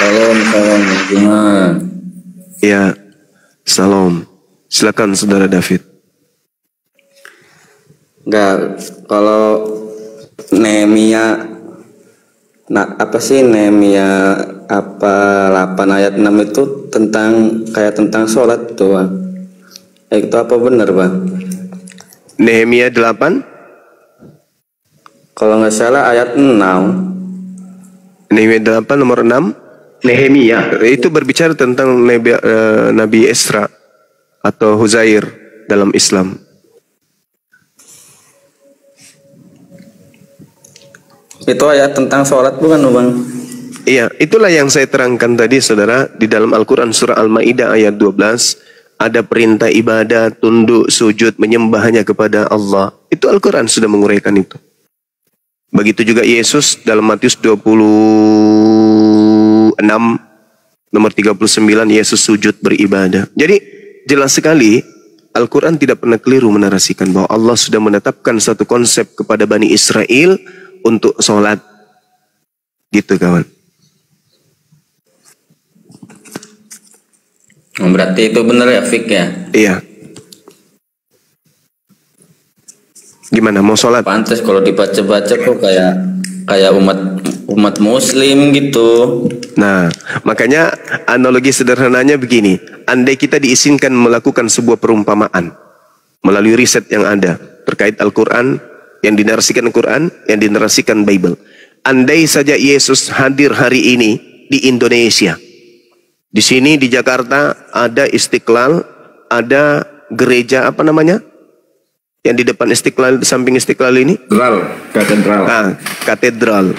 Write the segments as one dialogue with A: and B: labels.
A: Salam, salam, gimana?
B: Ya, salam. Silakan Saudara David.
A: Enggak, kalau Nehemia, nah apa sih Nehemia apa 8 ayat 6 itu tentang sholat tuh, Bang. Itu apa benar, Bang?
B: Nehemia 8,
A: Kalau nggak salah ayat 6.
B: Nehemia 8 nomor 6. Nehemia itu berbicara tentang Nabi Esra atau Huzair dalam Islam.
A: Itu ayat tentang sholat bukan, Bang?
B: Iya, itulah yang saya terangkan tadi, saudara. Di dalam Al-Quran surah Al-Ma'idah ayat 12, ada perintah ibadah, tunduk, sujud, menyembahnya kepada Allah. Itu Al-Quran sudah menguraikan itu. Begitu juga Yesus dalam Matius 26, nomor 39, Yesus sujud beribadah. Jadi jelas sekali, Al-Quran tidak pernah keliru menarasikan bahwa Allah sudah menetapkan satu konsep kepada Bani Israel untuk sholat. Gitu kawan.
A: Berarti itu benar ya, Fik ya?
B: Iya. Gimana mau sholat?
A: Pantes kalau dibaca-baca kok kayak umat Muslim gitu.
B: Nah, makanya analogi sederhananya begini. Andai kita diizinkan melakukan sebuah perumpamaan melalui riset yang ada terkait Al-Quran, yang dinarasikan Al-Quran, yang dinarasikan Bible. Andai saja Yesus hadir hari ini di Indonesia. Di sini di Jakarta ada Istiqlal, ada gereja apa namanya? Yang di depan Istiqlal, di samping Istiqlal ini?
A: Katedral.
B: Ah, katedral.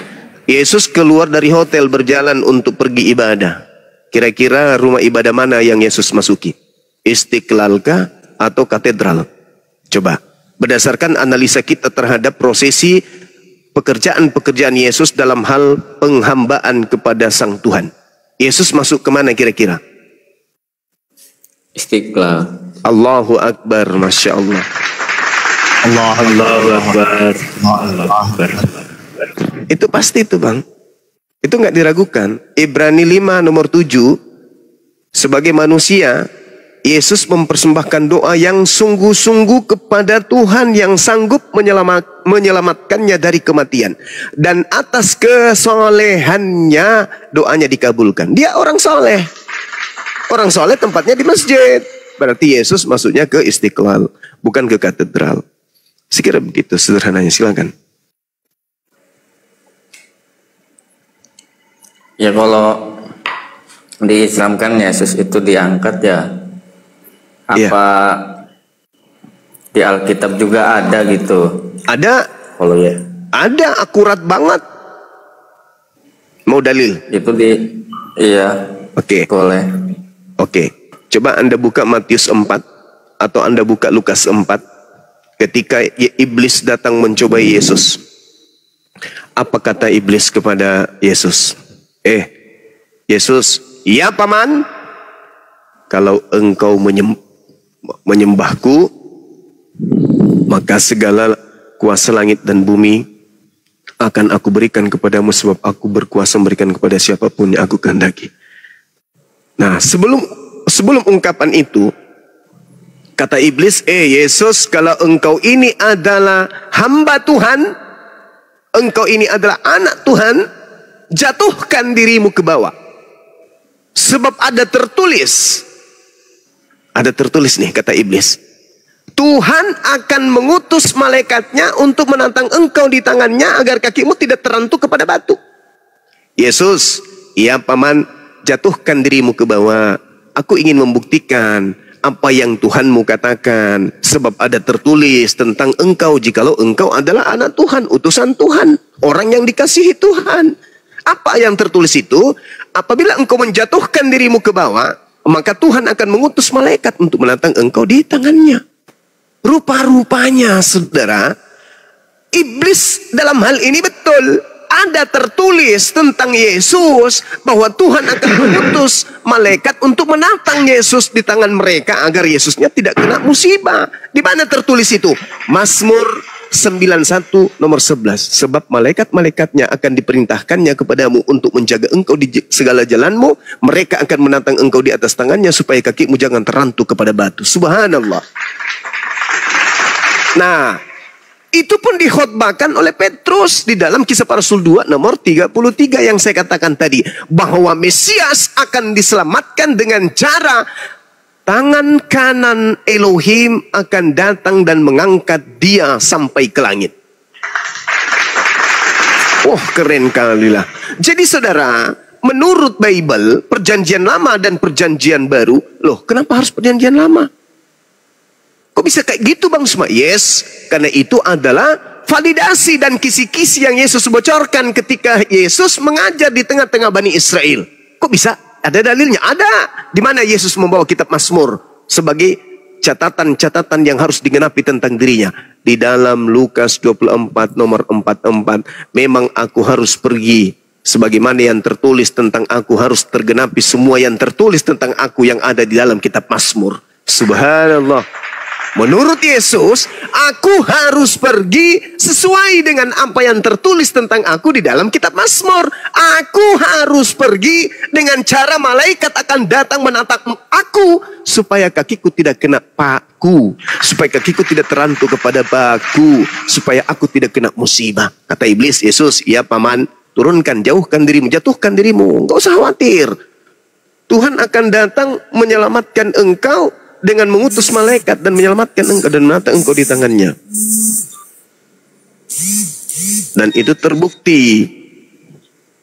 B: Yesus keluar dari hotel berjalan untuk pergi ibadah. Kira-kira rumah ibadah mana yang Yesus masuki? Istiqlal kah atau katedral? Coba. Berdasarkan analisa kita terhadap prosesi pekerjaan-pekerjaan Yesus dalam hal penghambaan kepada Sang Tuhan. Yesus masuk kemana kira-kira?
A: Istiqlal.
B: Allahu Akbar, Masya Allah.
C: Allahu Akbar. Allahu Akbar.
B: Itu pasti itu bang. Itu nggak diragukan. Ibrani 5 nomor 7. Sebagai manusia, Yesus mempersembahkan doa yang sungguh-sungguh kepada Tuhan yang sanggup menyelamatkannya dari kematian. Dan atas kesolehannya doanya dikabulkan. Dia orang soleh. Orang soleh tempatnya di masjid. Berarti Yesus masuknya ke Istiqlal, bukan ke katedral. Sekira begitu sederhananya, silakan.
A: Ya kalau di Islam kan Yesus itu diangkat ya. Apa di Alkitab juga ada gitu?
B: Ada.
A: Kalau ya.
B: Ada, akurat banget. Mau dalil?
A: Itu iya.
B: Oke.
A: Boleh.
B: Oke. Coba Anda buka Matius 4 atau Anda buka Lukas 4. Ketika iblis datang mencobai Yesus. Apa kata iblis kepada Yesus? Yesus, ya paman, kalau engkau menyembahku, maka segala kuasa langit dan bumi akan aku berikan kepadamu, sebab aku berkuasa memberikan kepada siapapun yang aku kehendaki. Nah, sebelum ungkapan itu, kata iblis, Yesus, kalau engkau ini adalah hamba Tuhan, engkau ini adalah anak Tuhan, jatuhkan dirimu ke bawah. Sebab ada tertulis nih, kata iblis, Tuhan akan mengutus malaikatnya untuk menantang engkau di tangannya agar kakimu tidak terantuk kepada batu. Yesus, ya paman, jatuhkan dirimu ke bawah. Aku ingin membuktikan apa yang Tuhanmu katakan. Sebab ada tertulis tentang engkau, jikalau engkau adalah anak Tuhan, utusan Tuhan, orang yang dikasihi Tuhan. Apa yang tertulis itu? Apabila engkau menjatuhkan dirimu ke bawah, maka Tuhan akan mengutus malaikat untuk menantang engkau di tangannya. Rupa-rupanya, saudara, iblis dalam hal ini betul. Ada tertulis tentang Yesus bahwa Tuhan akan mengutus malaikat untuk menantang Yesus di tangan mereka agar Yesusnya tidak kena musibah. Di mana tertulis itu? Mazmur 91 nomor 11. Sebab malaikat-malaikatnya akan diperintahkannya kepadamu untuk menjaga engkau di segala jalanmu. Mereka akan menantang engkau di atas tangannya supaya kakimu jangan terantuk kepada batu. Subhanallah. Nah, itu pun dikhotbahkan oleh Petrus di dalam Kisah Para Rasul 2 nomor 33 yang saya katakan tadi. Bahwa Mesias akan diselamatkan dengan cara tangan kanan Elohim akan datang dan mengangkat dia sampai ke langit. Oh, keren kali lah. Jadi saudara, menurut Bible, perjanjian lama dan perjanjian baru, loh kenapa harus perjanjian lama? Kok bisa kayak gitu Bang Suma? Yes, karena itu adalah validasi dan kisi-kisi yang Yesus bocorkan ketika Yesus mengajar di tengah-tengah Bani Israel. Kok bisa? Ada dalilnya? Ada. Di mana Yesus membawa kitab Mazmur sebagai catatan-catatan yang harus digenapi tentang dirinya. Di dalam Lukas 24 nomor 44. Memang aku harus pergi. Sebagaimana yang tertulis tentang aku harus tergenapi semua yang tertulis tentang aku yang ada di dalam kitab Mazmur. Subhanallah. Menurut Yesus, aku harus pergi sesuai dengan apa yang tertulis tentang aku di dalam kitab Mazmur. Aku harus pergi dengan cara malaikat akan datang menatap aku supaya kakiku tidak kena paku, supaya kakiku tidak terantuk kepada baku, supaya aku tidak kena musibah. Kata iblis, Yesus, ya paman, turunkan, jauhkan dirimu, jatuhkan dirimu, enggak usah khawatir. Tuhan akan datang menyelamatkan engkau dengan mengutus malaikat dan menyelamatkan engkau dan menatang engkau di tangannya. Dan itu terbukti.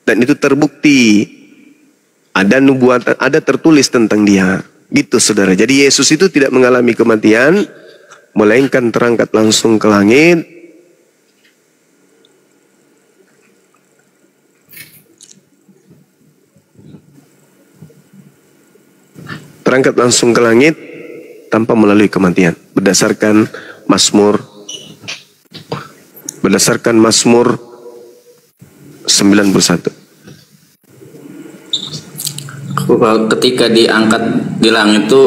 B: Dan itu terbukti. Ada nubuatan, ada tertulis tentang dia. Gitu saudara. Jadi Yesus itu tidak mengalami kematian, melainkan terangkat langsung ke langit. Terangkat langsung ke langit tanpa melalui kematian, berdasarkan Mazmur 91.
A: Ketika diangkat di langit itu,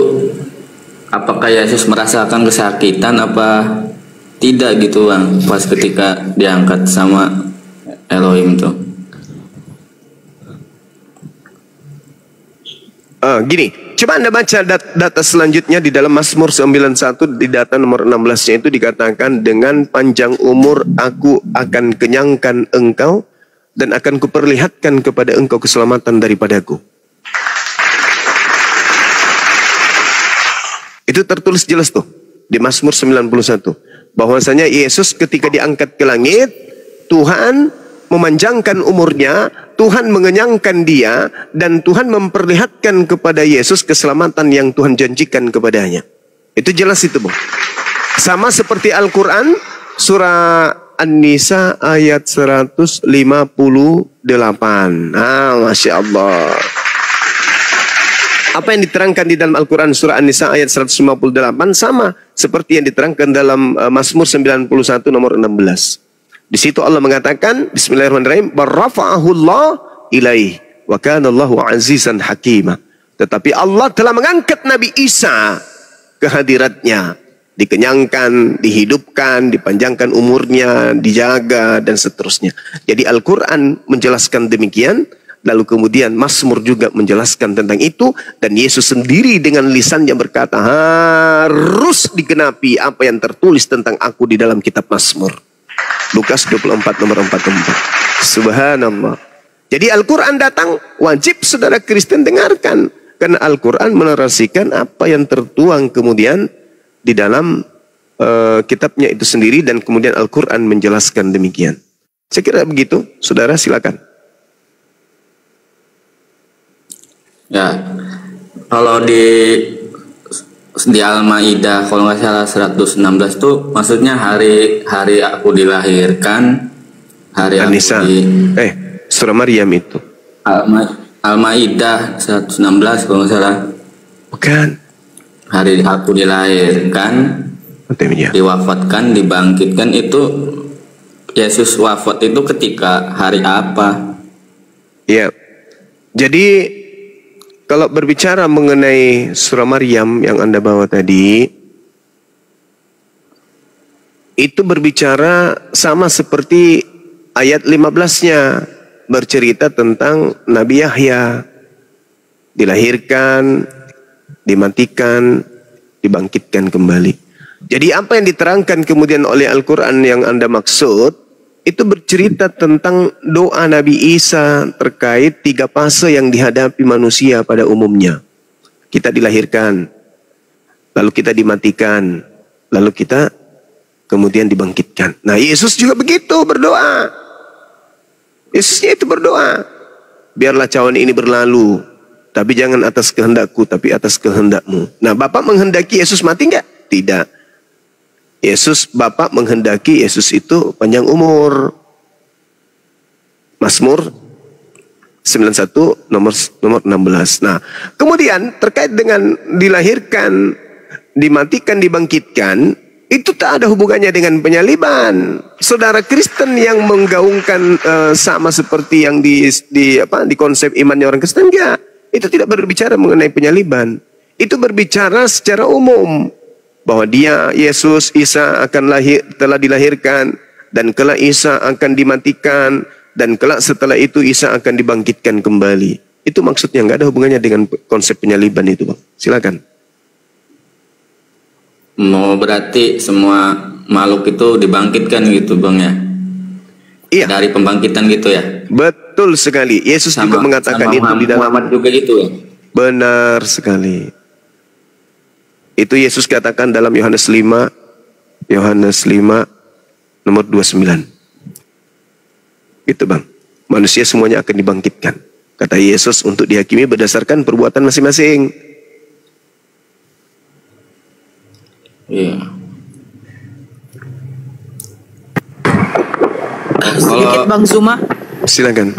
A: apakah Yesus merasakan kesakitan apa tidak gitu Bang, pas ketika diangkat sama Elohim tuh?
B: Gini, coba Anda baca data selanjutnya di dalam Mazmur 91 di data nomor 16-nya itu dikatakan, dengan panjang umur aku akan kenyangkan engkau dan akan kuperlihatkan kepada engkau keselamatan daripadaku. Itu tertulis jelas tuh di Mazmur 91 bahwasanya Yesus ketika diangkat ke langit, Tuhan memanjangkan umurnya, Tuhan mengenyangkan dia, dan Tuhan memperlihatkan kepada Yesus keselamatan yang Tuhan janjikan kepadanya. Itu jelas itu Bang. Sama seperti Al-Quran surah An-Nisa ayat 158. Masya Allah. Apa yang diterangkan di dalam Al-Quran surah An-Nisa ayat 158 sama seperti yang diterangkan dalam Mazmur 91 nomor 16. Di situ Allah mengatakan, Bismillahirrahmanirrahim, barrafa'ahullah ilaih wa kana Allahu azizan hakima. Tetapi Allah telah mengangkat Nabi Isa ke hadiratnya, dikenyangkan, dihidupkan, dipanjangkan umurnya, dijaga dan seterusnya. Jadi Al-Quran menjelaskan demikian. Lalu kemudian Mazmur juga menjelaskan tentang itu, dan Yesus sendiri dengan lisannya berkata, harus digenapi apa yang tertulis tentang aku di dalam kitab Mazmur. Lukas 24 nomor 44. Subhanallah. Jadi Al-Quran datang, wajib saudara Kristen dengarkan. Karena Al-Quran menarasikan apa yang tertuang kemudian di dalam kitabnya itu sendiri, dan kemudian Al-Quran menjelaskan demikian. Saya kira begitu, saudara silakan.
A: Ya, kalau di Al-Maidah kalau nggak salah 116 tuh maksudnya hari aku dilahirkan, hari
B: An-Nisa. Surah Maryam itu.
A: Al-Maidah 116 kalau nggak salah.
B: Bukan.
A: Hari aku dilahirkan, diwafatkan, dibangkitkan, itu Yesus wafat itu ketika hari apa?
B: Iya. Jadi kalau berbicara mengenai surah Maryam yang Anda bawa tadi, itu berbicara sama seperti ayat 15-nya, bercerita tentang Nabi Yahya, dilahirkan, dimatikan, dibangkitkan kembali. Jadi apa yang diterangkan kemudian oleh Al-Quran yang Anda maksud, itu bercerita tentang doa Nabi Isa terkait 3 fase yang dihadapi manusia pada umumnya. Kita dilahirkan, lalu kita dimatikan, lalu kita kemudian dibangkitkan. Nah, Yesus juga begitu berdoa. Yesusnya itu berdoa, biarlah cawan ini berlalu, tapi jangan atas kehendakku, tapi atas kehendakmu. Nah, Bapak menghendaki Yesus mati enggak? Tidak. Bapak menghendaki Yesus itu panjang umur. Mazmur 91 nomor 16. Nah, kemudian terkait dengan dilahirkan, dimatikan, dibangkitkan, itu tak ada hubungannya dengan penyaliban. Saudara Kristen yang menggaungkan sama seperti yang di konsep imannya orang Kristen, enggak. Itu tidak berbicara mengenai penyaliban. Itu berbicara secara umum bahwa dia, Yesus, Isa telah dilahirkan, dan kelak Isa akan dimatikan, dan kelak setelah itu Isa akan dibangkitkan kembali. Itu maksudnya, nggak ada hubungannya dengan konsep penyaliban itu, Bang. Silakan.
A: Mau berarti semua makhluk itu dibangkitkan gitu, Bang, ya?
B: Iya.
A: Dari pembangkitan gitu ya?
B: Betul sekali. Yesus juga mengatakan itu di dalam
A: Muhammad juga gitu ya?
B: Benar sekali. Itu Yesus katakan dalam Yohanes 5 nomor 29. Gitu, Bang. Manusia semuanya akan dibangkitkan. Kata Yesus untuk dihakimi berdasarkan perbuatan masing-masing.
A: Iya.
D: Sedikit Bang Zuma.
B: Silakan.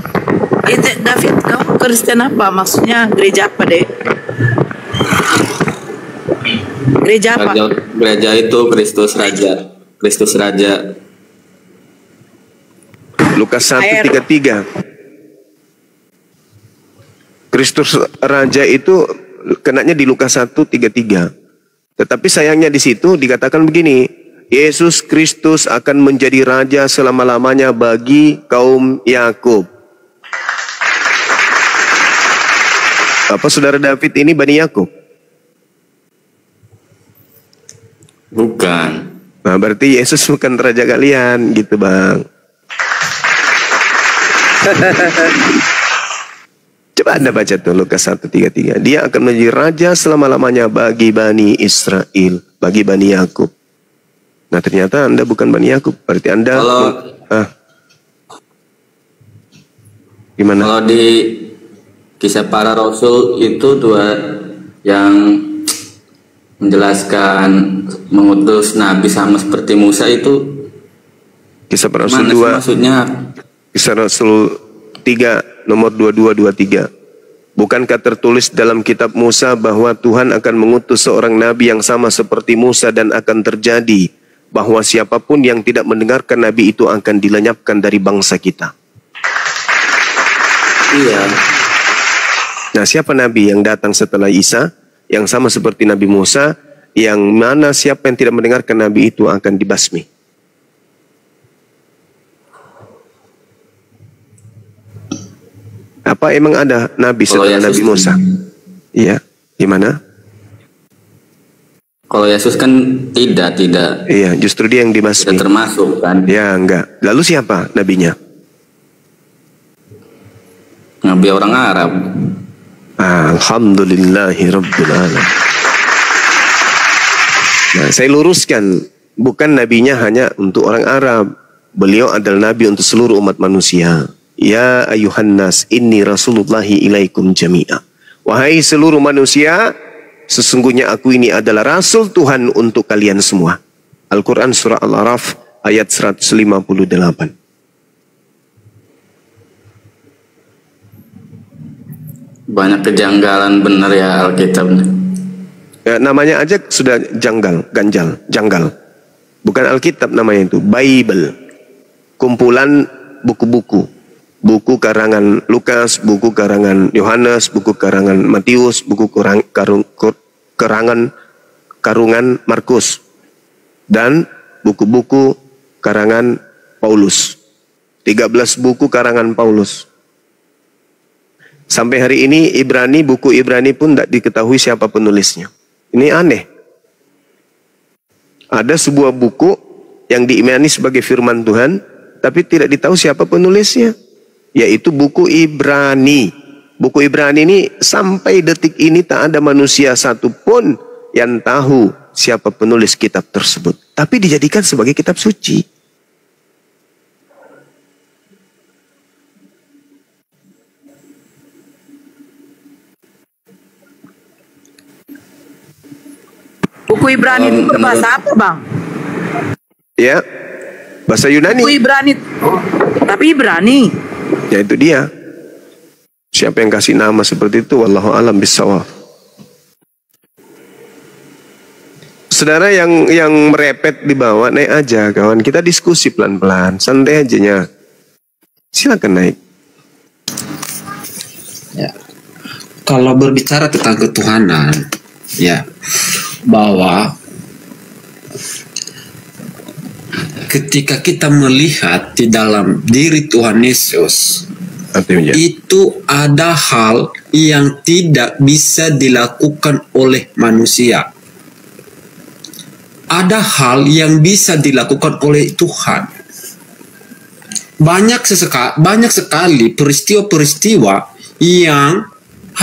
D: Itu David, kamu Kristen apa? Maksudnya gereja apa deh? Gereja apa?
A: Gereja itu Kristus Raja. Kristus Raja.
B: Lukas 1:33. Kristus Raja itu kenanya di Lukas 1:33. Tetapi sayangnya di situ dikatakan begini, Yesus Kristus akan menjadi raja selama-lamanya bagi kaum Yakub. Apa saudara David ini Bani Yakub?
A: Bukan.
B: Nah, berarti Yesus bukan raja kalian, gitu, Bang. Coba Anda baca tuh Lukas 1:33. Dia akan menjadi raja selama-lamanya bagi Bani Israel, bagi Bani Yakub. Nah, ternyata Anda bukan Bani Yakub. Berarti Anda gimana?
A: Kalau di Kisah Para Rasul itu dua yang menjelaskan mengutus nabi sama seperti Musa itu
B: Kisah Para Rasul 2.
A: Maksudnya
B: Kisah Rasul 3 nomor 22-23. Bukankah tertulis dalam kitab Musa bahwa Tuhan akan mengutus seorang nabi yang sama seperti Musa, dan akan terjadi bahwa siapapun yang tidak mendengarkan nabi itu akan dilenyapkan dari bangsa kita.
A: iya.
B: Nah, siapa nabi yang datang setelah Isa yang sama seperti Nabi Musa, yang mana siapa yang tidak mendengarkan nabi itu akan dibasmi? Apa emang ada nabi setelah Nabi Musa? Iya, gimana?
A: Kalau Yesus kan tidak.
B: Iya, justru dia yang dibasmi.
A: Tidak termasuk kan?
B: Ya, enggak. Lalu siapa nabinya?
A: Nabi orang Arab.
B: Alhamdulillahirabbil alamin. Nah, saya luruskan, bukan nabinya hanya untuk orang Arab. Beliau adalah nabi untuk seluruh umat manusia. Ya ayuhan nas, inni rasulullahi ilaikum jami'a. Wahai seluruh manusia, sesungguhnya aku ini adalah rasul Tuhan untuk kalian semua. Al-Quran surah Al-Araf ayat 158.
A: Banyak kejanggalan benar ya Alkitab.
B: Ya, namanya aja sudah janggal. Bukan Alkitab namanya itu, Bible. Kumpulan buku-buku. Buku karangan Lukas, buku karangan Yohanes, buku karangan Matius, buku karungan Markus, dan buku-buku karangan Paulus. 13 buku karangan Paulus. Sampai hari ini buku Ibrani pun tidak diketahui siapa penulisnya. Ini aneh. Ada sebuah buku yang diimani sebagai firman Tuhan, tapi tidak ditahu siapa penulisnya, yaitu buku Ibrani. Buku Ibrani ini sampai detik ini tak ada manusia satupun yang tahu siapa penulis kitab tersebut. Tapi dijadikan sebagai kitab suci.
D: Buku Ibrani itu berbahasa apa, Bang?
B: Ya, bahasa Yunani.
D: Buku Ibrani. Oh, tapi Ibrani.
B: Ya itu dia. Siapa yang kasih nama seperti itu? Wallahu a'lam bishawab. Saudara yang merepet di bawah, naik aja kawan. Kita diskusi pelan-pelan, santai aja nya. Silakan naik.
E: Ya. Kalau berbicara tentang ketuhanan, ya, bahwa ketika kita melihat di dalam diri Tuhan Yesus, itu ada hal yang tidak bisa dilakukan oleh manusia. Ada hal yang bisa dilakukan oleh Tuhan. Banyak sekali peristiwa-peristiwa yang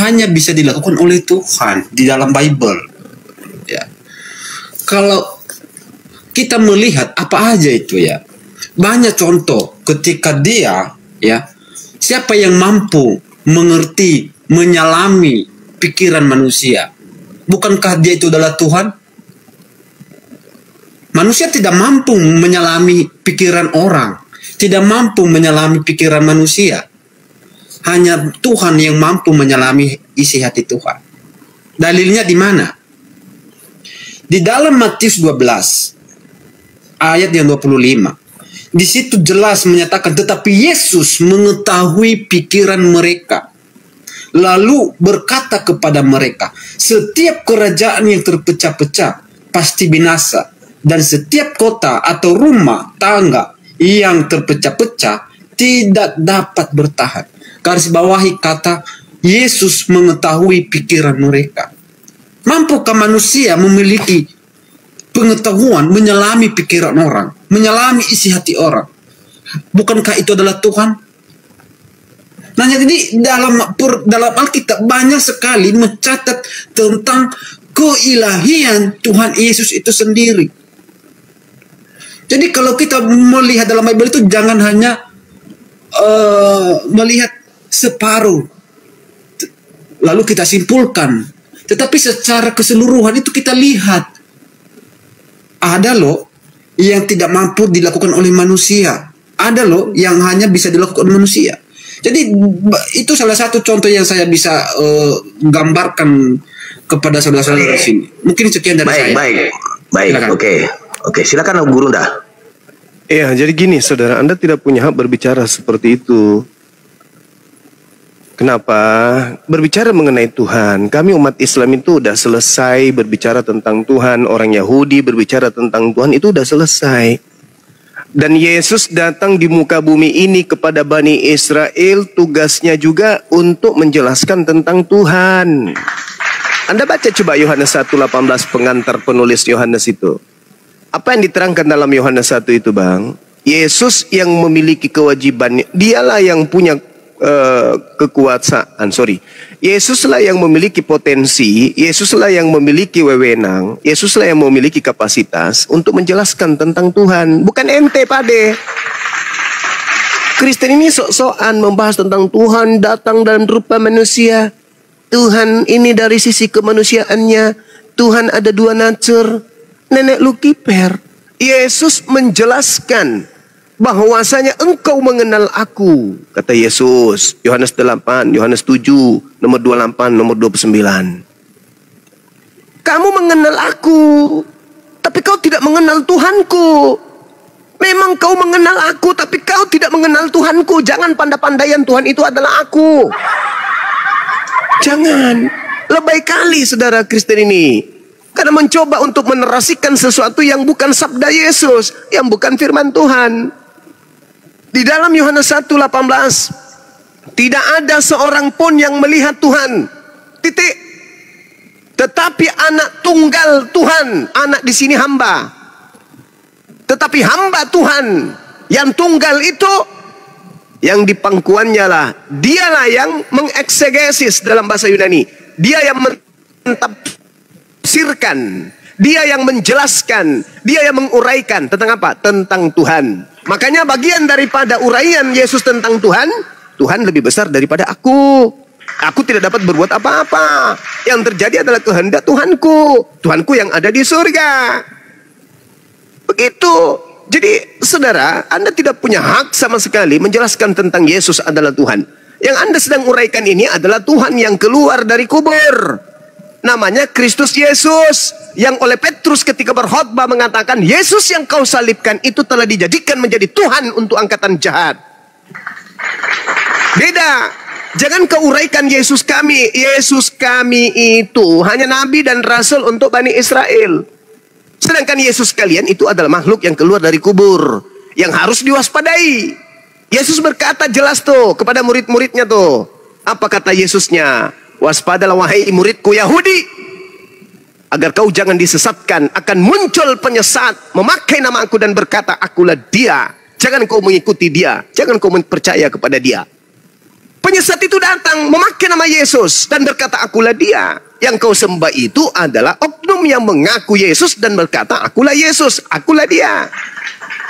E: hanya bisa dilakukan oleh Tuhan di dalam Bible. Ya. Kalau kita melihat apa aja itu ya, banyak contoh ketika dia ya, siapa yang mampu mengerti, menyelami pikiran manusia? Bukankah dia itu adalah Tuhan? Manusia tidak mampu menyelami pikiran orang, tidak mampu menyelami pikiran manusia. Hanya Tuhan yang mampu menyelami isi hati Tuhan. Dalilnya di mana? Di dalam Matius 12 ayat yang 25. Di situ jelas menyatakan, tetapi Yesus mengetahui pikiran mereka, lalu berkata kepada mereka, setiap kerajaan yang terpecah-pecah pasti binasa, dan setiap kota atau rumah tangga yang terpecah-pecah tidak dapat bertahan. Garis bawahi kata Yesus mengetahui pikiran mereka. Mampukah manusia memiliki pengetahuan menyelami pikiran orang, menyelami isi hati orang? Bukankah itu adalah Tuhan? Nah, jadi dalam Alkitab banyak sekali mencatat tentang keilahian Tuhan Yesus itu sendiri. Jadi kalau kita melihat dalam Bible itu jangan hanya melihat separuh lalu kita simpulkan, tetapi secara keseluruhan itu kita lihat ada loh yang tidak mampu dilakukan oleh manusia, ada loh yang hanya bisa dilakukan oleh manusia. Jadi itu salah satu contoh yang saya bisa gambarkan kepada saudara-saudara di sini. Mungkin sekian dari saya.
F: Baik. Oke, silakan Guru Nda.
B: Ya, jadi gini saudara, Anda tidak punya hak berbicara seperti itu. Kenapa? Berbicara mengenai Tuhan. Kami umat Islam itu udah selesai berbicara tentang Tuhan. Orang Yahudi berbicara tentang Tuhan itu udah selesai. Dan Yesus datang di muka bumi ini kepada Bani Israel, tugasnya juga untuk menjelaskan tentang Tuhan. Anda baca coba Yohanes 1:18, pengantar penulis Yohanes itu. Apa yang diterangkan dalam Yohanes 1 itu, Bang? Yesus yang memiliki kewajiban, dialah yang punya kekuasaan, Yesuslah yang memiliki potensi, Yesuslah yang memiliki wewenang, Yesuslah yang memiliki kapasitas untuk menjelaskan tentang Tuhan. Bukan ente, Pade. Kristen ini sok-sokan membahas tentang Tuhan datang dalam rupa manusia. Tuhan ini dari sisi kemanusiaannya. Tuhan ada dua nature. Nenek lu kiper. Yesus menjelaskan bahwasanya engkau mengenal aku, kata Yesus. Yohanes 8, Yohanes 7, nomor 28, nomor 29. Kamu mengenal aku, tapi kau tidak mengenal Tuhanku. Memang kau mengenal aku, tapi kau tidak mengenal Tuhanku. Jangan pandai-pandaian Tuhan itu adalah aku. Jangan. Lebay kali saudara Kristen ini. Karena mencoba untuk menerasikan sesuatu yang bukan sabda Yesus, yang bukan firman Tuhan. Di dalam Yohanes 1:18, tidak ada seorang pun yang melihat Tuhan. Titik. Tetapi anak tunggal Tuhan, anak di sini hamba. Tetapi hamba Tuhan yang tunggal itu, yang di pangkuannya lah, dialah yang mengeksegesis dalam bahasa Yunani. Dia yang mentafsirkan, dia yang menjelaskan, dia yang menguraikan tentang apa? Tentang Tuhan. Makanya bagian daripada uraian Yesus tentang Tuhan, Tuhan lebih besar daripada aku. Aku tidak dapat berbuat apa-apa. Yang terjadi adalah kehendak Tuhanku. Tuhanku yang ada di surga. Begitu. Jadi saudara, Anda tidak punya hak sama sekali menjelaskan tentang Yesus adalah Tuhan. Yang Anda sedang uraikan ini adalah Tuhan yang keluar dari kubur. Namanya Kristus Yesus. Yang oleh Petrus ketika berkhotbah mengatakan, Yesus yang kau salibkan itu telah dijadikan menjadi Tuhan untuk angkatan jahat. Beda. Jangan kau uraikan Yesus kami. Yesus kami itu hanya nabi dan rasul untuk Bani Israel. Sedangkan Yesus kalian itu adalah makhluk yang keluar dari kubur, yang harus diwaspadai. Yesus berkata jelas tuh kepada murid-muridnya tuh. Apa kata Yesusnya? Waspadalah wahai muridku Yahudi, agar kau jangan disesatkan. Akan muncul penyesat memakai nama aku dan berkata akulah dia. Jangan kau mengikuti dia. Jangan kau percaya kepada dia. Penyesat itu datang memakai nama Yesus dan berkata akulah dia. Yang kau sembah itu adalah oknum yang mengaku Yesus dan berkata akulah Yesus, akulah dia.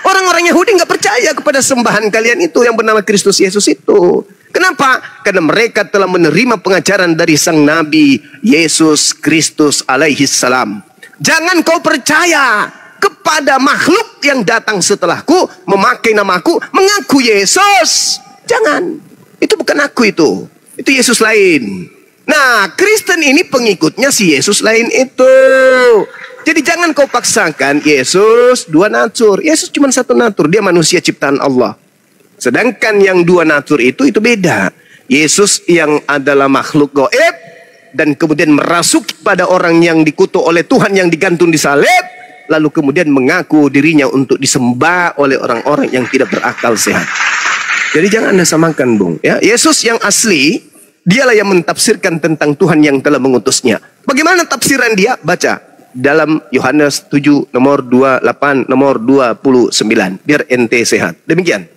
B: Orang-orang Yahudi nggak percaya kepada sembahan kalian itu yang bernama Kristus Yesus itu. Kenapa? Karena mereka telah menerima pengajaran dari sang Nabi Yesus Kristus alaihi salam. Jangan kau percaya kepada makhluk yang datang setelahku, memakai namaku, mengaku Yesus. Jangan. Itu bukan aku itu. Itu Yesus lain. Nah, Kristen ini pengikutnya si Yesus lain itu. Jadi jangan kau paksakan Yesus dua natur. Yesus cuma satu natur, dia manusia ciptaan Allah. Sedangkan yang dua natur itu beda. Yesus yang adalah makhluk gaib dan kemudian merasuk pada orang yang dikutuk oleh Tuhan yang digantung di salib, lalu kemudian mengaku dirinya untuk disembah oleh orang-orang yang tidak berakal sehat. Jadi jangan Anda samakan, Bung. Ya, Yesus yang asli, dialah yang mentafsirkan tentang Tuhan yang telah mengutusnya. Bagaimana tafsiran dia? Baca dalam Yohanes 7 nomor 28 nomor 29. Biar ente sehat. Demikian.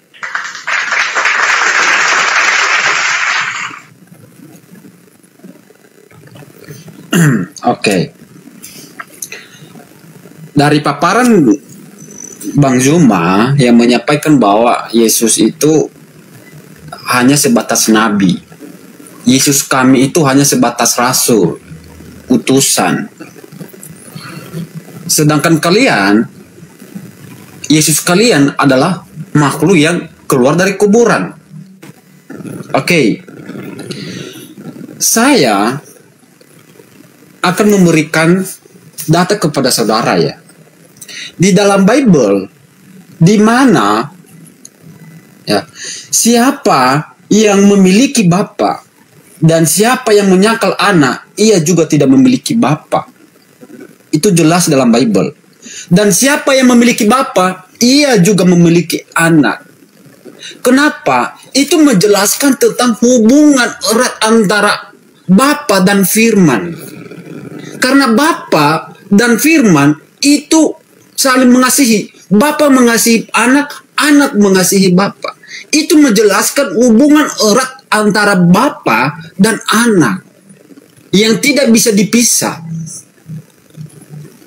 E: Oke. Dari paparan Bang Zuma yang menyampaikan bahwa Yesus itu hanya sebatas nabi. Yesus kami itu hanya sebatas rasul, utusan. Sedangkan kalian, Yesus kalian adalah makhluk yang keluar dari kuburan. Oke. Saya akan memberikan data kepada saudara ya. Di dalam Bible, di mana ya, siapa yang memiliki bapa dan siapa yang menyangkal anak, ia juga tidak memiliki bapa. Itu jelas dalam Bible. Dan siapa yang memiliki bapa, ia juga memiliki anak. Kenapa? Itu menjelaskan tentang hubungan erat antara bapa dan firman. Karena bapa dan firman itu saling mengasihi. Bapa mengasihi anak, anak mengasihi bapa. Itu menjelaskan hubungan erat antara bapa dan anak yang tidak bisa dipisah.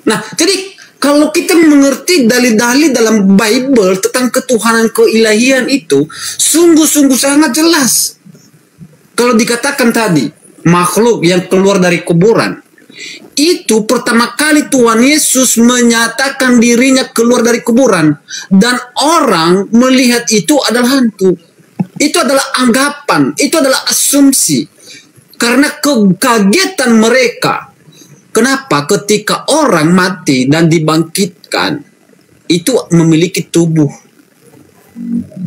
E: Nah, jadi kalau kita mengerti dalil-dalil dalam Bible tentang ketuhanan keilahian itu sungguh-sungguh sangat jelas. Kalau dikatakan tadi makhluk yang keluar dari kuburan, itu pertama kali Tuhan Yesus menyatakan dirinya keluar dari kuburan dan orang melihat itu adalah hantu. Itu adalah anggapan, itu adalah asumsi. Karena kekagetan mereka. Kenapa? Ketika orang mati dan dibangkitkan, itu memiliki tubuh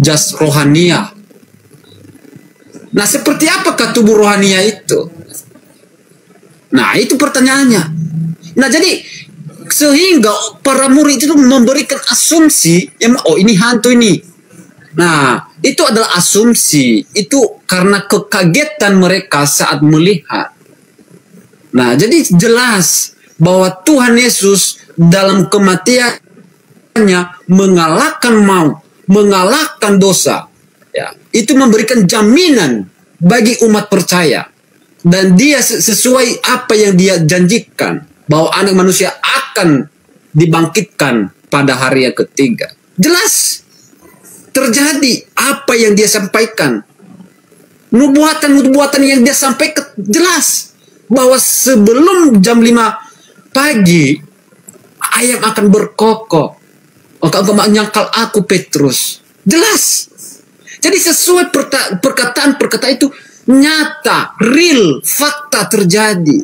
E: jas rohania. Nah, seperti apakah tubuh rohania itu? Nah, itu pertanyaannya. Nah, jadi sehingga para murid itu memberikan asumsi, oh ini hantu ini. Nah, itu adalah asumsi. Itu karena kekagetan mereka saat melihat. Nah, jadi jelas bahwa Tuhan Yesus dalam kematiannya mengalahkan maut, mengalahkan dosa. Ya, itu memberikan jaminan bagi umat percaya. Dan dia sesuai apa yang dia janjikan, bahwa anak manusia akan dibangkitkan pada hari yang ketiga. Jelas terjadi apa yang dia sampaikan. Nubuatan-nubuatan yang dia sampaikan jelas bahwa sebelum jam 5 pagi ayam akan berkokok. Engkau menyangkal aku, Petrus. Jelas. Jadi sesuai perkataan-perkataan itu nyata, real, fakta terjadi.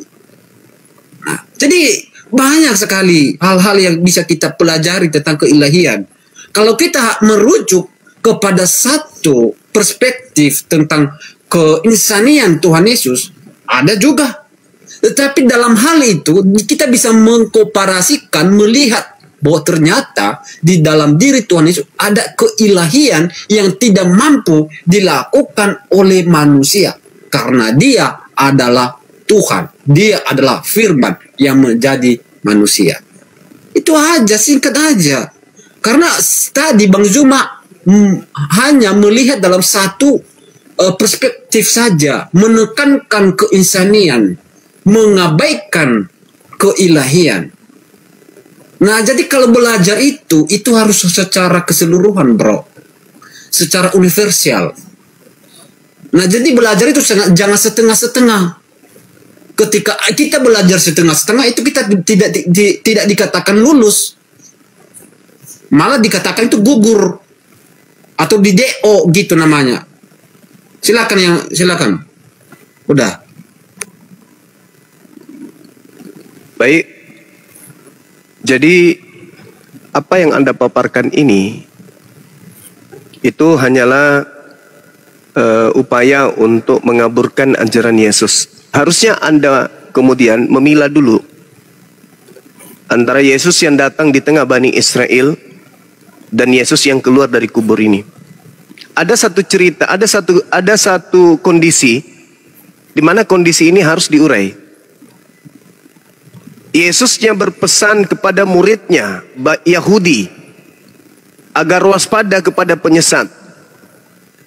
E: Nah, jadi banyak sekali hal-hal yang bisa kita pelajari tentang keilahian. Kalau kita merujuk kepada satu perspektif tentang keinsanian Tuhan Yesus, ada juga. Tetapi dalam hal itu kita bisa mengkomparasikan, melihat bahwa ternyata di dalam diri Tuhan Yesus ada keilahian yang tidak mampu dilakukan oleh manusia. Karena dia adalah Tuhan. Dia adalah firman yang menjadi manusia. Itu aja, singkat aja. Karena tadi Bang Zuma hanya melihat dalam satu perspektif saja, menekankan keinsanian, mengabaikan keilahian. Nah, jadi kalau belajar itu harus secara keseluruhan, bro. Secara universal. Nah, jadi belajar itu jangan setengah-setengah. Ketika kita belajar setengah-setengah, itu kita tidak dikatakan lulus. Malah dikatakan itu gugur. Atau di DO gitu namanya. Silakan. Udah.
B: Baik. Jadi apa yang Anda paparkan ini itu hanyalah upaya untuk mengaburkan ajaran Yesus. Harusnya Anda kemudian memilah dulu antara Yesus yang datang di tengah Bani Israel dan Yesus yang keluar dari kubur ini. Ada satu cerita, ada satu kondisi di mana kondisi ini harus diurai. Yesusnya berpesan kepada muridnya Yahudi agar waspada kepada penyesat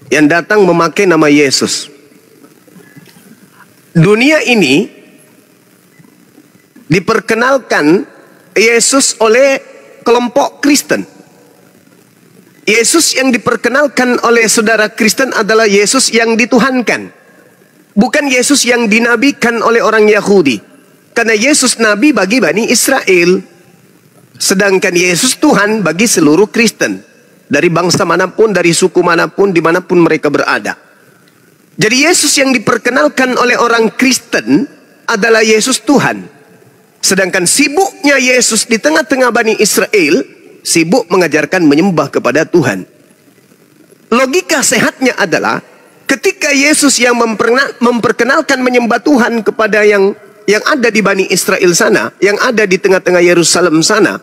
B: yang datang memakai nama Yesus. Dunia ini diperkenalkan Yesus oleh kelompok Kristen. Yesus yang diperkenalkan oleh saudara Kristen adalah Yesus yang dituhankan, bukan Yesus yang dinabikan oleh orang Yahudi. Karena Yesus Nabi bagi Bani Israel, sedangkan Yesus Tuhan bagi seluruh Kristen, dari bangsa manapun, dari suku manapun, dimanapun mereka berada. Jadi Yesus yang diperkenalkan oleh orang Kristen adalah Yesus Tuhan. Sedangkan sibuknya Yesus di tengah-tengah Bani Israel, sibuk mengajarkan menyembah kepada Tuhan. Logika sehatnya adalah ketika Yesus yang memperkenalkan menyembah Tuhan kepada yang ada di Bani Israel sana, yang ada di tengah-tengah Yerusalem sana,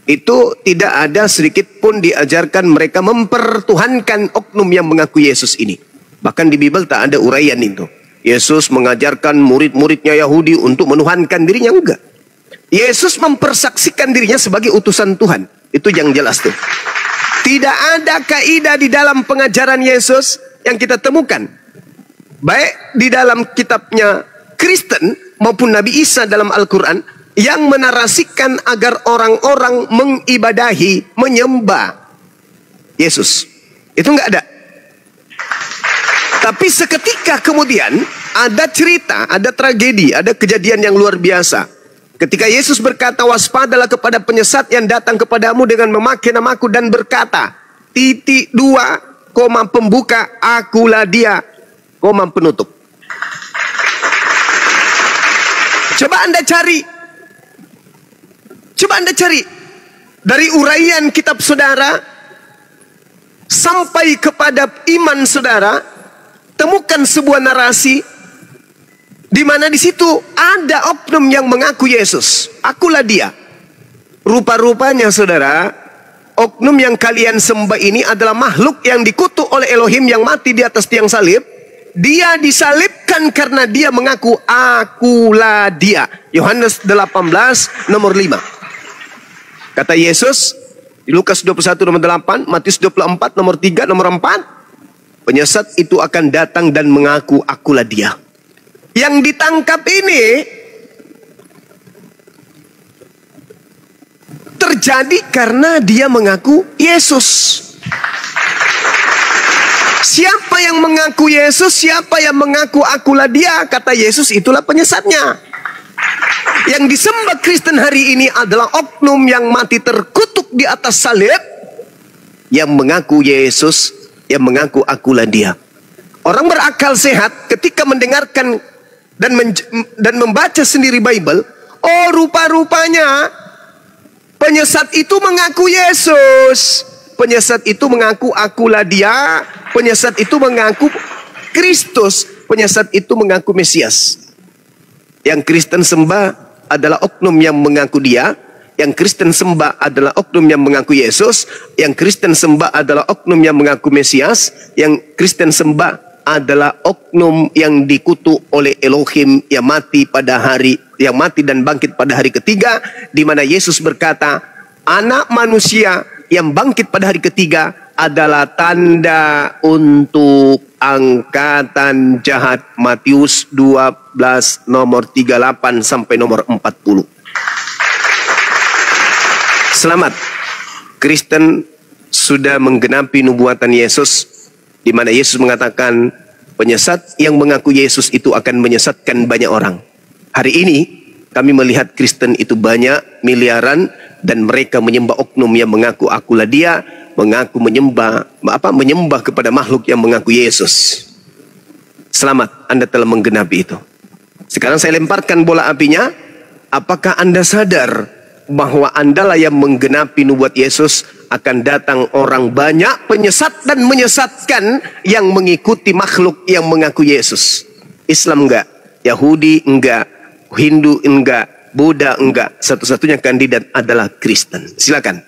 B: itu tidak ada sedikit pun diajarkan mereka mempertuhankan oknum yang mengaku Yesus ini. Bahkan di Bible tak ada uraian itu. Yesus mengajarkan murid-muridnya Yahudi untuk menuhankan dirinya, enggak. Yesus mempersaksikan dirinya sebagai utusan Tuhan. Itu yang jelas tuh. Tidak ada kaidah di dalam pengajaran Yesus yang kita temukan, baik di dalam kitabnya Kristen maupun Nabi Isa dalam Al-Quran, yang menarasikan agar orang-orang mengibadahi, menyembah Yesus. Itu enggak ada. Tapi seketika kemudian ada cerita, ada tragedi, ada kejadian yang luar biasa. Ketika Yesus berkata, waspadalah kepada penyesat yang datang kepadamu dengan memakai namaku dan berkata, koma pembuka, akulah dia, koma penutup. Coba Anda cari dari uraian kitab saudara sampai kepada iman saudara, temukan sebuah narasi Di mana di situ ada oknum yang mengaku Yesus. Akulah dia. Rupa-rupanya saudara, oknum yang kalian sembah ini adalah makhluk yang dikutuk oleh Elohim yang mati di atas tiang salib. Dia disalibkan karena dia mengaku akulah dia. Yohanes 18 nomor 5. Kata Yesus di Lukas 21 nomor 8, Matius 24 nomor 3, nomor 4. Penyesat itu akan datang dan mengaku akulah dia. Yang ditangkap ini terjadi karena dia mengaku Yesus. Siapa yang mengaku Yesus? Siapa yang mengaku akulah dia? Kata Yesus, itulah penyesatnya. Yang disembah Kristen hari ini adalah oknum yang mati terkutuk di atas salib, yang mengaku Yesus, yang mengaku akulah dia. Orang berakal sehat ketika mendengarkan dan membaca sendiri Bible, oh rupa-rupanya penyesat itu mengaku Yesus, penyesat itu mengaku akulah dia, penyesat itu mengaku Kristus, penyesat itu mengaku Mesias. Yang Kristen sembah adalah oknum yang mengaku dia, yang Kristen sembah adalah oknum yang mengaku Yesus, yang Kristen sembah adalah oknum yang mengaku Mesias, yang Kristen sembah adalah oknum yang dikutuk oleh Elohim yang mati dan bangkit pada hari ketiga, di mana Yesus berkata, anak manusia yang bangkit pada hari ketiga adalah tanda untuk angkatan jahat. Matius 12 nomor 38 sampai nomor 40. Selamat, Kristen sudah menggenapi nubuatan Yesus, di mana Yesus mengatakan penyesat yang mengaku Yesus itu akan menyesatkan banyak orang. Hari ini kami melihat Kristen itu banyak, miliaran, dan mereka menyembah oknum yang mengaku akulah dia, mengaku menyembah kepada makhluk yang mengaku Yesus. Selamat, Anda telah menggenapi itu. Sekarang saya lemparkan bola apinya. Apakah Anda sadar bahwa Andalah yang menggenapi nubuat Yesus? Akan datang orang banyak penyesat dan menyesatkan yang mengikuti makhluk yang mengaku Yesus. Islam enggak, Yahudi enggak, Hindu enggak, Buddha enggak. Satu-satunya kandidat adalah Kristen. Silakan.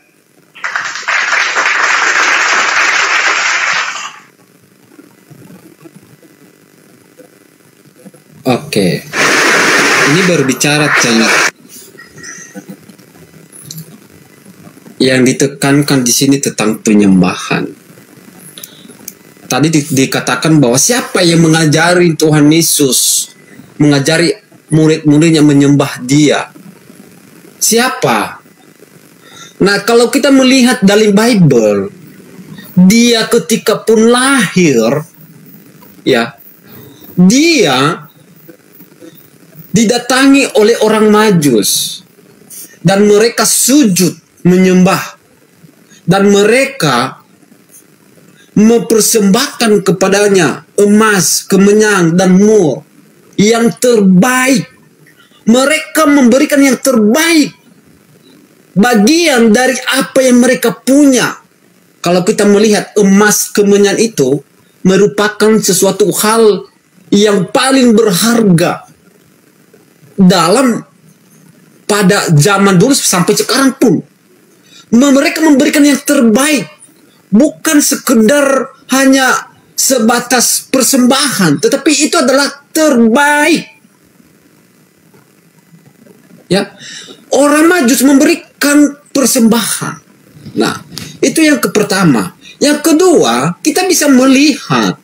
E: Oke. Ini baru bicara tentang yang ditekankan di sini tentang penyembahan. Tadi dikatakan bahwa siapa yang mengajari Tuhan Yesus, mengajari murid-muridnya menyembah Dia? Siapa? Nah, kalau kita melihat dari Bible, Dia ketika pun lahir, ya, Dia didatangi oleh orang Majus dan mereka sujud menyembah, dan mereka mempersembahkan kepadanya emas, kemenyan, dan mur yang terbaik. Mereka memberikan yang terbaik, bagian dari apa yang mereka punya. Kalau kita melihat emas, kemenyan itu merupakan sesuatu hal yang paling berharga pada zaman dulu sampai sekarang pun. Mereka memberikan yang terbaik, bukan sekedar hanya sebatas persembahan, tetapi itu adalah terbaik. Ya, orang Majus memberikan persembahan. Nah, itu yang pertama. Yang kedua, kita bisa melihat,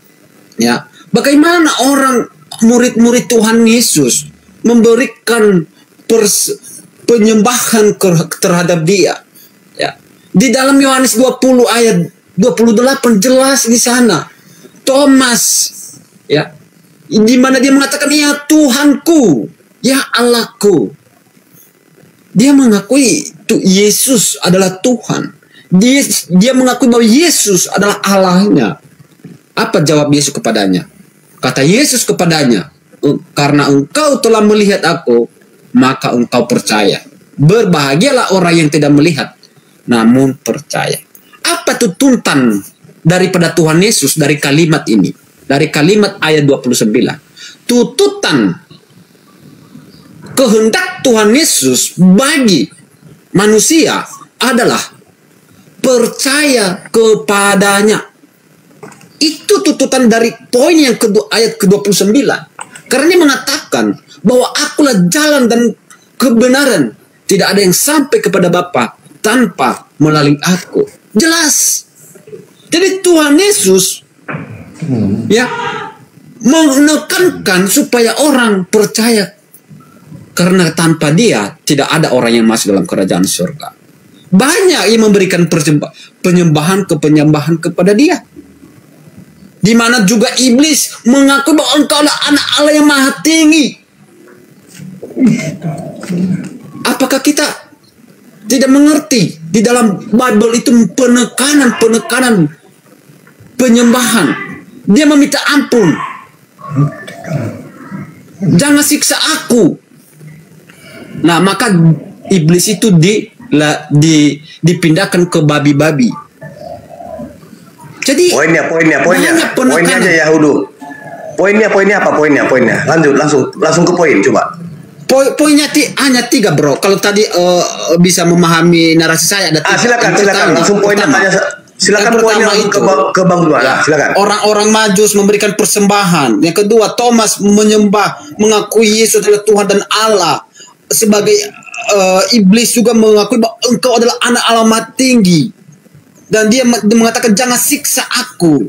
E: ya, bagaimana orang murid-murid Tuhan Yesus memberikan penyembahan terhadap Dia. Di dalam Yohanes 20 ayat 28 jelas di sana. Thomas, ya, di mana dia mengatakan, ya Tuhanku, ya Allahku. Dia mengakui Yesus adalah Tuhan. Dia mengakui bahwa Yesus adalah Allahnya. Apa jawab Yesus kepadanya? Kata Yesus kepadanya, karena engkau telah melihat aku, maka engkau percaya. Berbahagialah orang yang tidak melihat, namun percaya. Apa tuntutan daripada Tuhan Yesus dari kalimat ini? Dari kalimat ayat 29. Tuntutan kehendak Tuhan Yesus bagi manusia adalah percaya kepadanya. Itu tuntutan dari poin yang kedua, ayat ke-29. Karena dia mengatakan bahwa akulah jalan dan kebenaran. Tidak ada yang sampai kepada Bapa tanpa melalui aku. Jelas. Jadi Tuhan Yesus ya menekankan supaya orang percaya, karena tanpa dia tidak ada orang yang masuk dalam kerajaan surga. Banyak yang memberikan penyembahan kepada dia, di mana juga iblis mengaku bahwa engkau adalah anak Allah yang maha tinggi. Apakah kita tidak mengerti di dalam Bible itu penekanan penyembahan? Dia meminta ampun. Jangan siksa aku. Nah, maka iblis itu dipindahkan ke babi-babi. Jadi
F: poinnya aja Yahudu. Poinnya apa poinnya? Langsung ke poin coba.
E: Poinnya hanya 3, bro. Kalau tadi bisa memahami narasi saya ada 3.
F: Silakan langsung poinnya aja. Silakan poinnya ke Bang Dua. Ya, silakan.
E: Orang-orang Majus memberikan persembahan. Yang kedua, Thomas mengakui Yesus adalah Tuhan dan Allah. Sebagai iblis juga mengakui bahwa engkau adalah anak Allah maha tinggi. Dan dia mengatakan jangan siksa aku.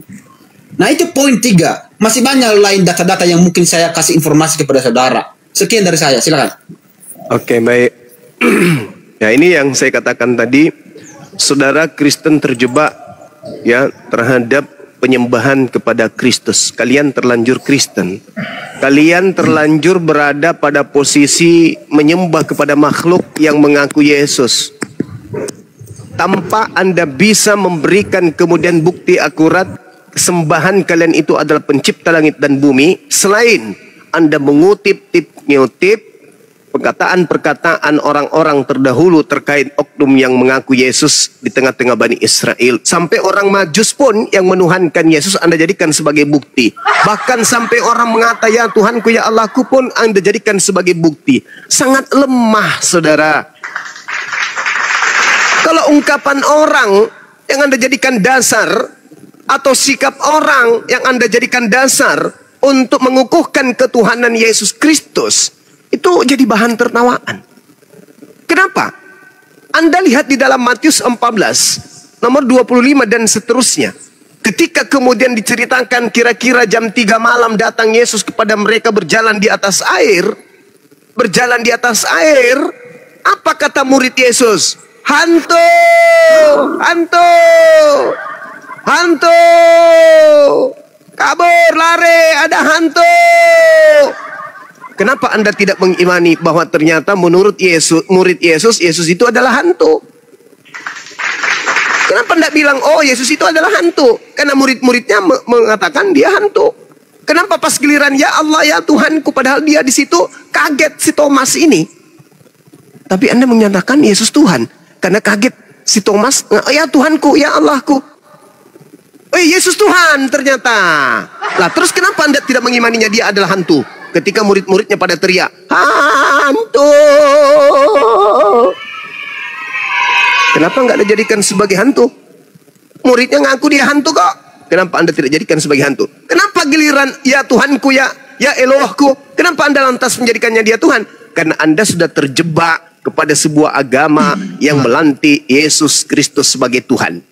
E: Nah, itu poin 3. Masih banyak lain data-data yang mungkin saya kasih informasi kepada saudara. Sekian dari saya, silakan.
B: Oke, baik. Ya, ini yang saya katakan tadi, saudara Kristen terjebak ya terhadap penyembahan kepada Kristus. Kalian terlanjur Kristen. Kalian terlanjur berada pada posisi menyembah kepada makhluk yang mengaku Yesus. Tanpa Anda bisa memberikan kemudian bukti akurat sembahan kalian itu adalah pencipta langit dan bumi, selain Anda mengutip perkataan-perkataan orang-orang terdahulu terkait oknum yang mengaku Yesus di tengah-tengah Bani Israel. Sampai orang Majus pun yang menuhankan Yesus Anda jadikan sebagai bukti. Bahkan sampai orang mengata ya Tuhanku ya Allahku pun Anda jadikan sebagai bukti. Sangat lemah, saudara. Kalau ungkapan orang yang Anda jadikan dasar, atau sikap orang yang Anda jadikan dasar untuk mengukuhkan ketuhanan Yesus Kristus, itu jadi bahan tertawaan. Kenapa? Anda lihat di dalam Matius 14 nomor 25 dan seterusnya. Ketika kemudian diceritakan kira-kira jam 3 malam datang Yesus kepada mereka berjalan di atas air. Berjalan di atas air. Apa kata murid Yesus? Hantu! Hantu! Hantu! Kabur, lari, ada hantu! Kenapa Anda tidak mengimani bahwa ternyata menurut murid Yesus itu adalah hantu? Kenapa Anda bilang, oh Yesus itu adalah hantu? Karena murid-muridnya mengatakan dia hantu. Kenapa pas giliran ya Allah ya Tuhanku, padahal dia di situ kaget si Thomas ini. Tapi Anda menyatakan Yesus Tuhan. Karena kaget si Thomas, ya Tuhanku, ya Allahku. Oh Yesus Tuhan ternyata. Lah terus kenapa Anda tidak mengimaninya dia adalah hantu? Ketika murid-muridnya pada teriak, hantu. Kenapa nggak dijadikan sebagai hantu? Muridnya ngaku dia hantu kok. Kenapa Anda tidak jadikan sebagai hantu? Kenapa giliran ya Tuhanku ya Elohku? Kenapa Anda lantas menjadikannya dia Tuhan? Karena Anda sudah terjebak kepada sebuah agama yang melantik Yesus Kristus sebagai Tuhan.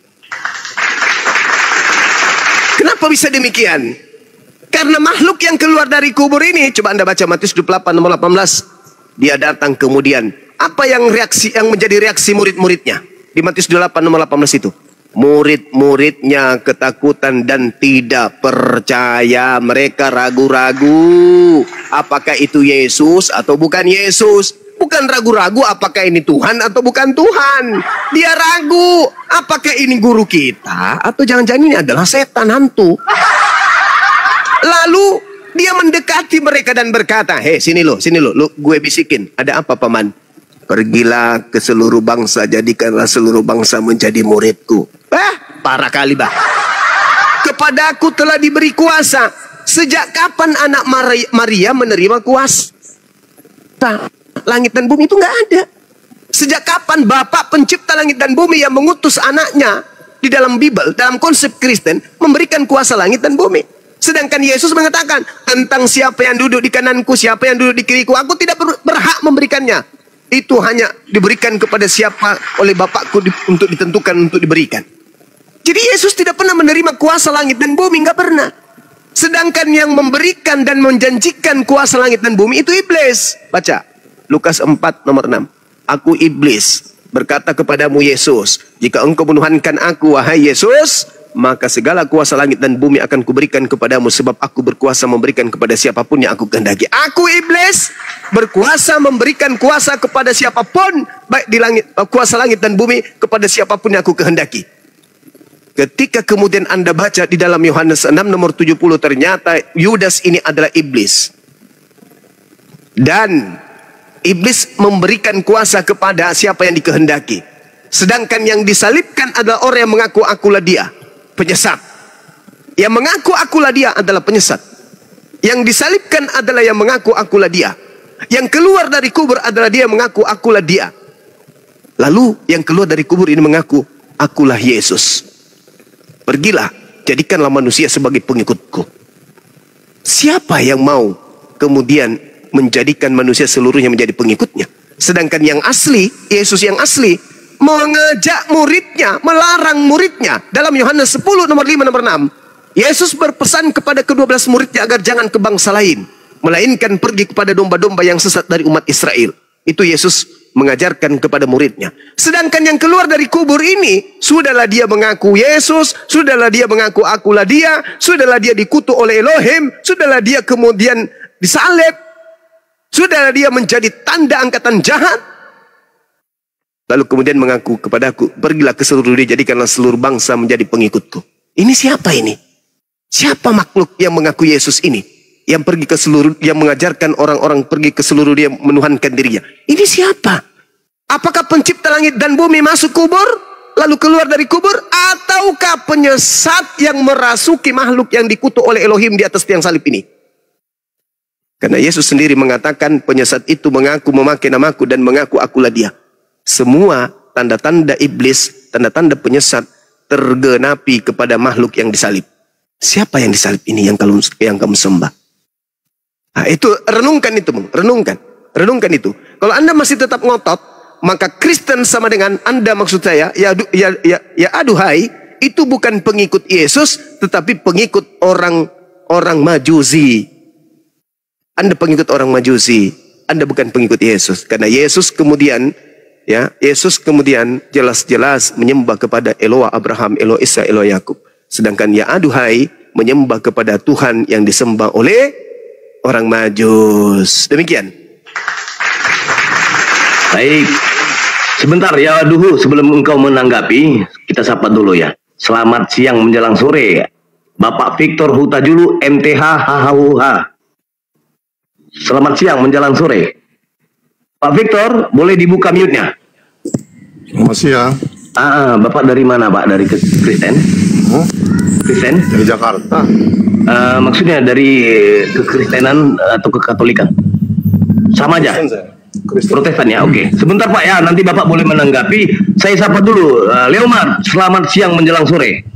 B: Kenapa bisa demikian? Karena makhluk yang keluar dari kubur ini, coba Anda baca Matius 28 nomor 18. Dia datang kemudian, apa yang menjadi reaksi murid-muridnya? Di Matius 28 nomor 18 itu. Murid-muridnya ketakutan dan tidak percaya. Mereka ragu-ragu. Apakah itu Yesus atau bukan Yesus? Bukan ragu-ragu apakah ini Tuhan atau bukan Tuhan. Dia ragu. Apakah ini guru kita atau jangan-jangan ini adalah setan hantu. Lalu dia mendekati mereka dan berkata, hei sini lo, gue bisikin. Ada apa paman? Pergilah ke seluruh bangsa, jadikanlah seluruh bangsa menjadi muridku. Parah kali bah. Kepadaku telah diberi kuasa. Sejak kapan anak Maria menerima kuasa? langit dan bumi? Itu nggak ada. Sejak kapan Bapa pencipta langit dan bumi yang mengutus anaknya di dalam Bible, dalam konsep Kristen, memberikan kuasa langit dan bumi? Sedangkan Yesus mengatakan tentang siapa yang duduk di kananku, siapa yang duduk di kiriku, aku tidak berhak memberikannya. Itu hanya diberikan kepada siapa oleh Bapakku untuk ditentukan untuk diberikan. Jadi Yesus tidak pernah menerima kuasa langit dan bumi, nggak pernah. Sedangkan yang memberikan dan menjanjikan kuasa langit dan bumi itu iblis. Baca Lukas 4 nomor 6. Aku iblis berkata kepadamu Yesus, jika engkau menuhankan aku, wahai Yesus, maka segala kuasa langit dan bumi akan kuberikan kepadamu, sebab aku berkuasa memberikan kepada siapapun yang aku kehendaki. Aku iblis berkuasa memberikan kuasa kepada siapapun, baik di langit, kuasa langit dan bumi, kepada siapapun yang aku kehendaki. Ketika kemudian Anda baca di dalam Yohanes 6 nomor 70, ternyata Yudas ini adalah iblis. Dan iblis memberikan kuasa kepada siapa yang dikehendaki. Sedangkan yang disalibkan adalah orang yang mengaku akulah dia, penyesat. Yang mengaku akulah dia adalah penyesat. Yang disalibkan adalah yang mengaku akulah dia. Yang keluar dari kubur adalah dia yang mengaku akulah dia. Lalu yang keluar dari kubur ini mengaku akulah Yesus. Pergilah, jadikanlah manusia sebagai pengikutku. Siapa yang mau kemudian menjadikan manusia seluruhnya menjadi pengikutnya? Sedangkan yang asli, Yesus yang asli, mengajak muridnya, melarang muridnya. Dalam Yohanes 10 nomor 5 nomor 6, Yesus berpesan kepada ke-12 muridnya agar jangan ke bangsa lain, melainkan pergi kepada domba-domba yang sesat dari umat Israel. Itu Yesus mengajarkan kepada muridnya. Sedangkan yang keluar dari kubur ini, sudahlah dia mengaku Yesus, sudahlah dia mengaku akulah dia, sudahlah dia dikutuk oleh Elohim, sudahlah dia kemudian disalib, sudahlah dia menjadi tanda angkatan jahat. Lalu kemudian mengaku kepadaku, pergilah ke seluruh dunia, jadikanlah seluruh bangsa menjadi pengikutku. Ini siapa ini? Siapa makhluk yang mengaku Yesus ini? Yang pergi ke seluruh, yang mengajarkan orang-orang pergi ke seluruh dia menuhankan dirinya. Ini siapa? Apakah pencipta langit dan bumi masuk kubur, lalu keluar dari kubur? Ataukah penyesat yang merasuki makhluk yang dikutuk oleh Elohim di atas tiang salib ini? Karena Yesus sendiri mengatakan penyesat itu mengaku memakai namaku dan mengaku akulah dia. Semua tanda-tanda iblis, tanda-tanda penyesat tergenapi kepada makhluk yang disalib. Siapa yang disalib ini yang kamu sembah? Nah, itu renungkan itu, renungkan itu. Kalau Anda masih tetap ngotot, maka Kristen sama dengan Anda, maksud saya, ya aduhai, itu bukan pengikut Yesus, tetapi pengikut orang Majusi. Anda pengikut orang Majusi, Anda bukan pengikut Yesus. Karena Yesus kemudian jelas-jelas menyembah kepada Eloah Abraham, Eloah Isa, Eloah Yakub. Sedangkan ya aduhai menyembah kepada Tuhan yang disembah oleh orang Majus. Demikian.
G: Baik. Sebentar ya Duhu, sebelum engkau menanggapi, kita sapa dulu ya. Selamat siang menjelang sore. Bapak Victor Hutajulu MTH HHUH. Selamat siang menjelang sore. Pak Victor, boleh dibuka mute-nya?
H: Selamat siang.
G: Bapak dari mana Pak? Dari Kristen? Kristen?
H: Dari Jakarta.
G: Maksudnya dari kekristenan atau kekatolikan? Sama aja? Protestan ya, oke. Sebentar Pak ya, nanti Bapak boleh menanggapi. Saya sapa dulu, Leomar, selamat siang menjelang sore.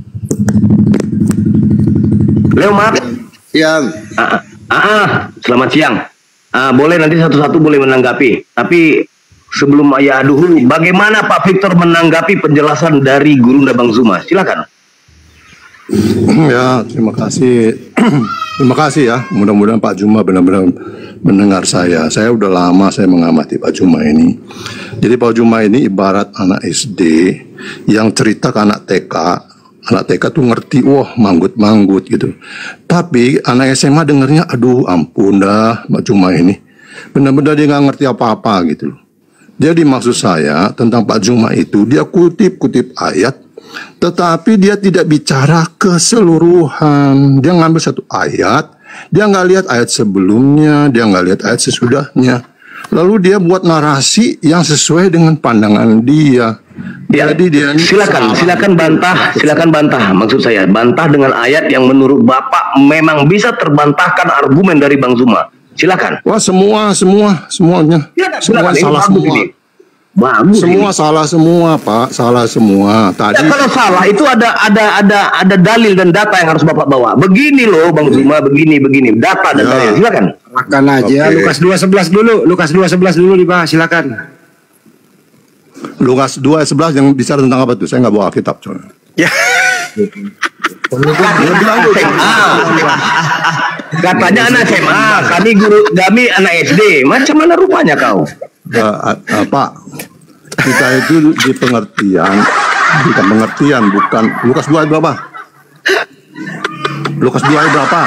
G: Leomar?
H: Siang.
G: Selamat siang. Boleh nanti satu-satu boleh menanggapi. Tapi sebelum Ayah Duhu, bagaimana Pak Victor menanggapi penjelasan dari Gurunda Bang Zuma? Silakan.
H: Ya, terima kasih. Terima kasih ya. Mudah-mudahan Pak Juma benar-benar mendengar saya. Saya udah lama saya mengamati Pak Juma ini. Jadi Pak Juma ini ibarat anak SD yang cerita ke anak TK. Anak TK tuh ngerti, wah manggut-manggut gitu. Tapi anak SMA dengernya, aduh ampun dah Pak Juma ini. Benar-benar dia nggak ngerti apa-apa gitu. Jadi maksud saya tentang Pak Juma itu, dia kutip-kutip ayat, tetapi dia tidak bicara keseluruhan. Dia ngambil satu ayat, dia nggak lihat ayat sebelumnya, dia nggak lihat ayat sesudahnya. Lalu dia buat narasi yang sesuai dengan pandangan dia.
G: Ya,
H: jadi dia
G: silakan bantah. Maksud saya bantah dengan ayat yang menurut Bapak memang bisa terbantahkan argumen dari Bang Zuma. Silakan.
H: Wah, semuanya. Semua
G: Silakan. Ini
H: salah
G: bagus
H: semua.
G: ini. Bagus.
H: Semua
G: ini.
H: salah semua, Pak. Salah semua.
G: Ya,
H: Tadi
G: kalau salah itu ada dalil dan data yang harus Bapak bawa. Begini loh Bang Zuma, begini. Data dan
H: Ya.
G: dalil. Silakan.
I: Makan aja.
H: Oke.
I: Lukas 2:11 dulu. Lukas 2:11 dulu nih Pak. Silakan.
H: Lukas 2 ayat 11 yang bicara tentang apa tuh? Saya nggak bawa Alkitab soalnya.
B: Ya.
G: Katanya anak SMA, kami anak SD. Macam mana rupanya kau?
H: Pak, kita itu di pengertian bukan. Lukas 2 ayat berapa? Lukas 2 ayat berapa?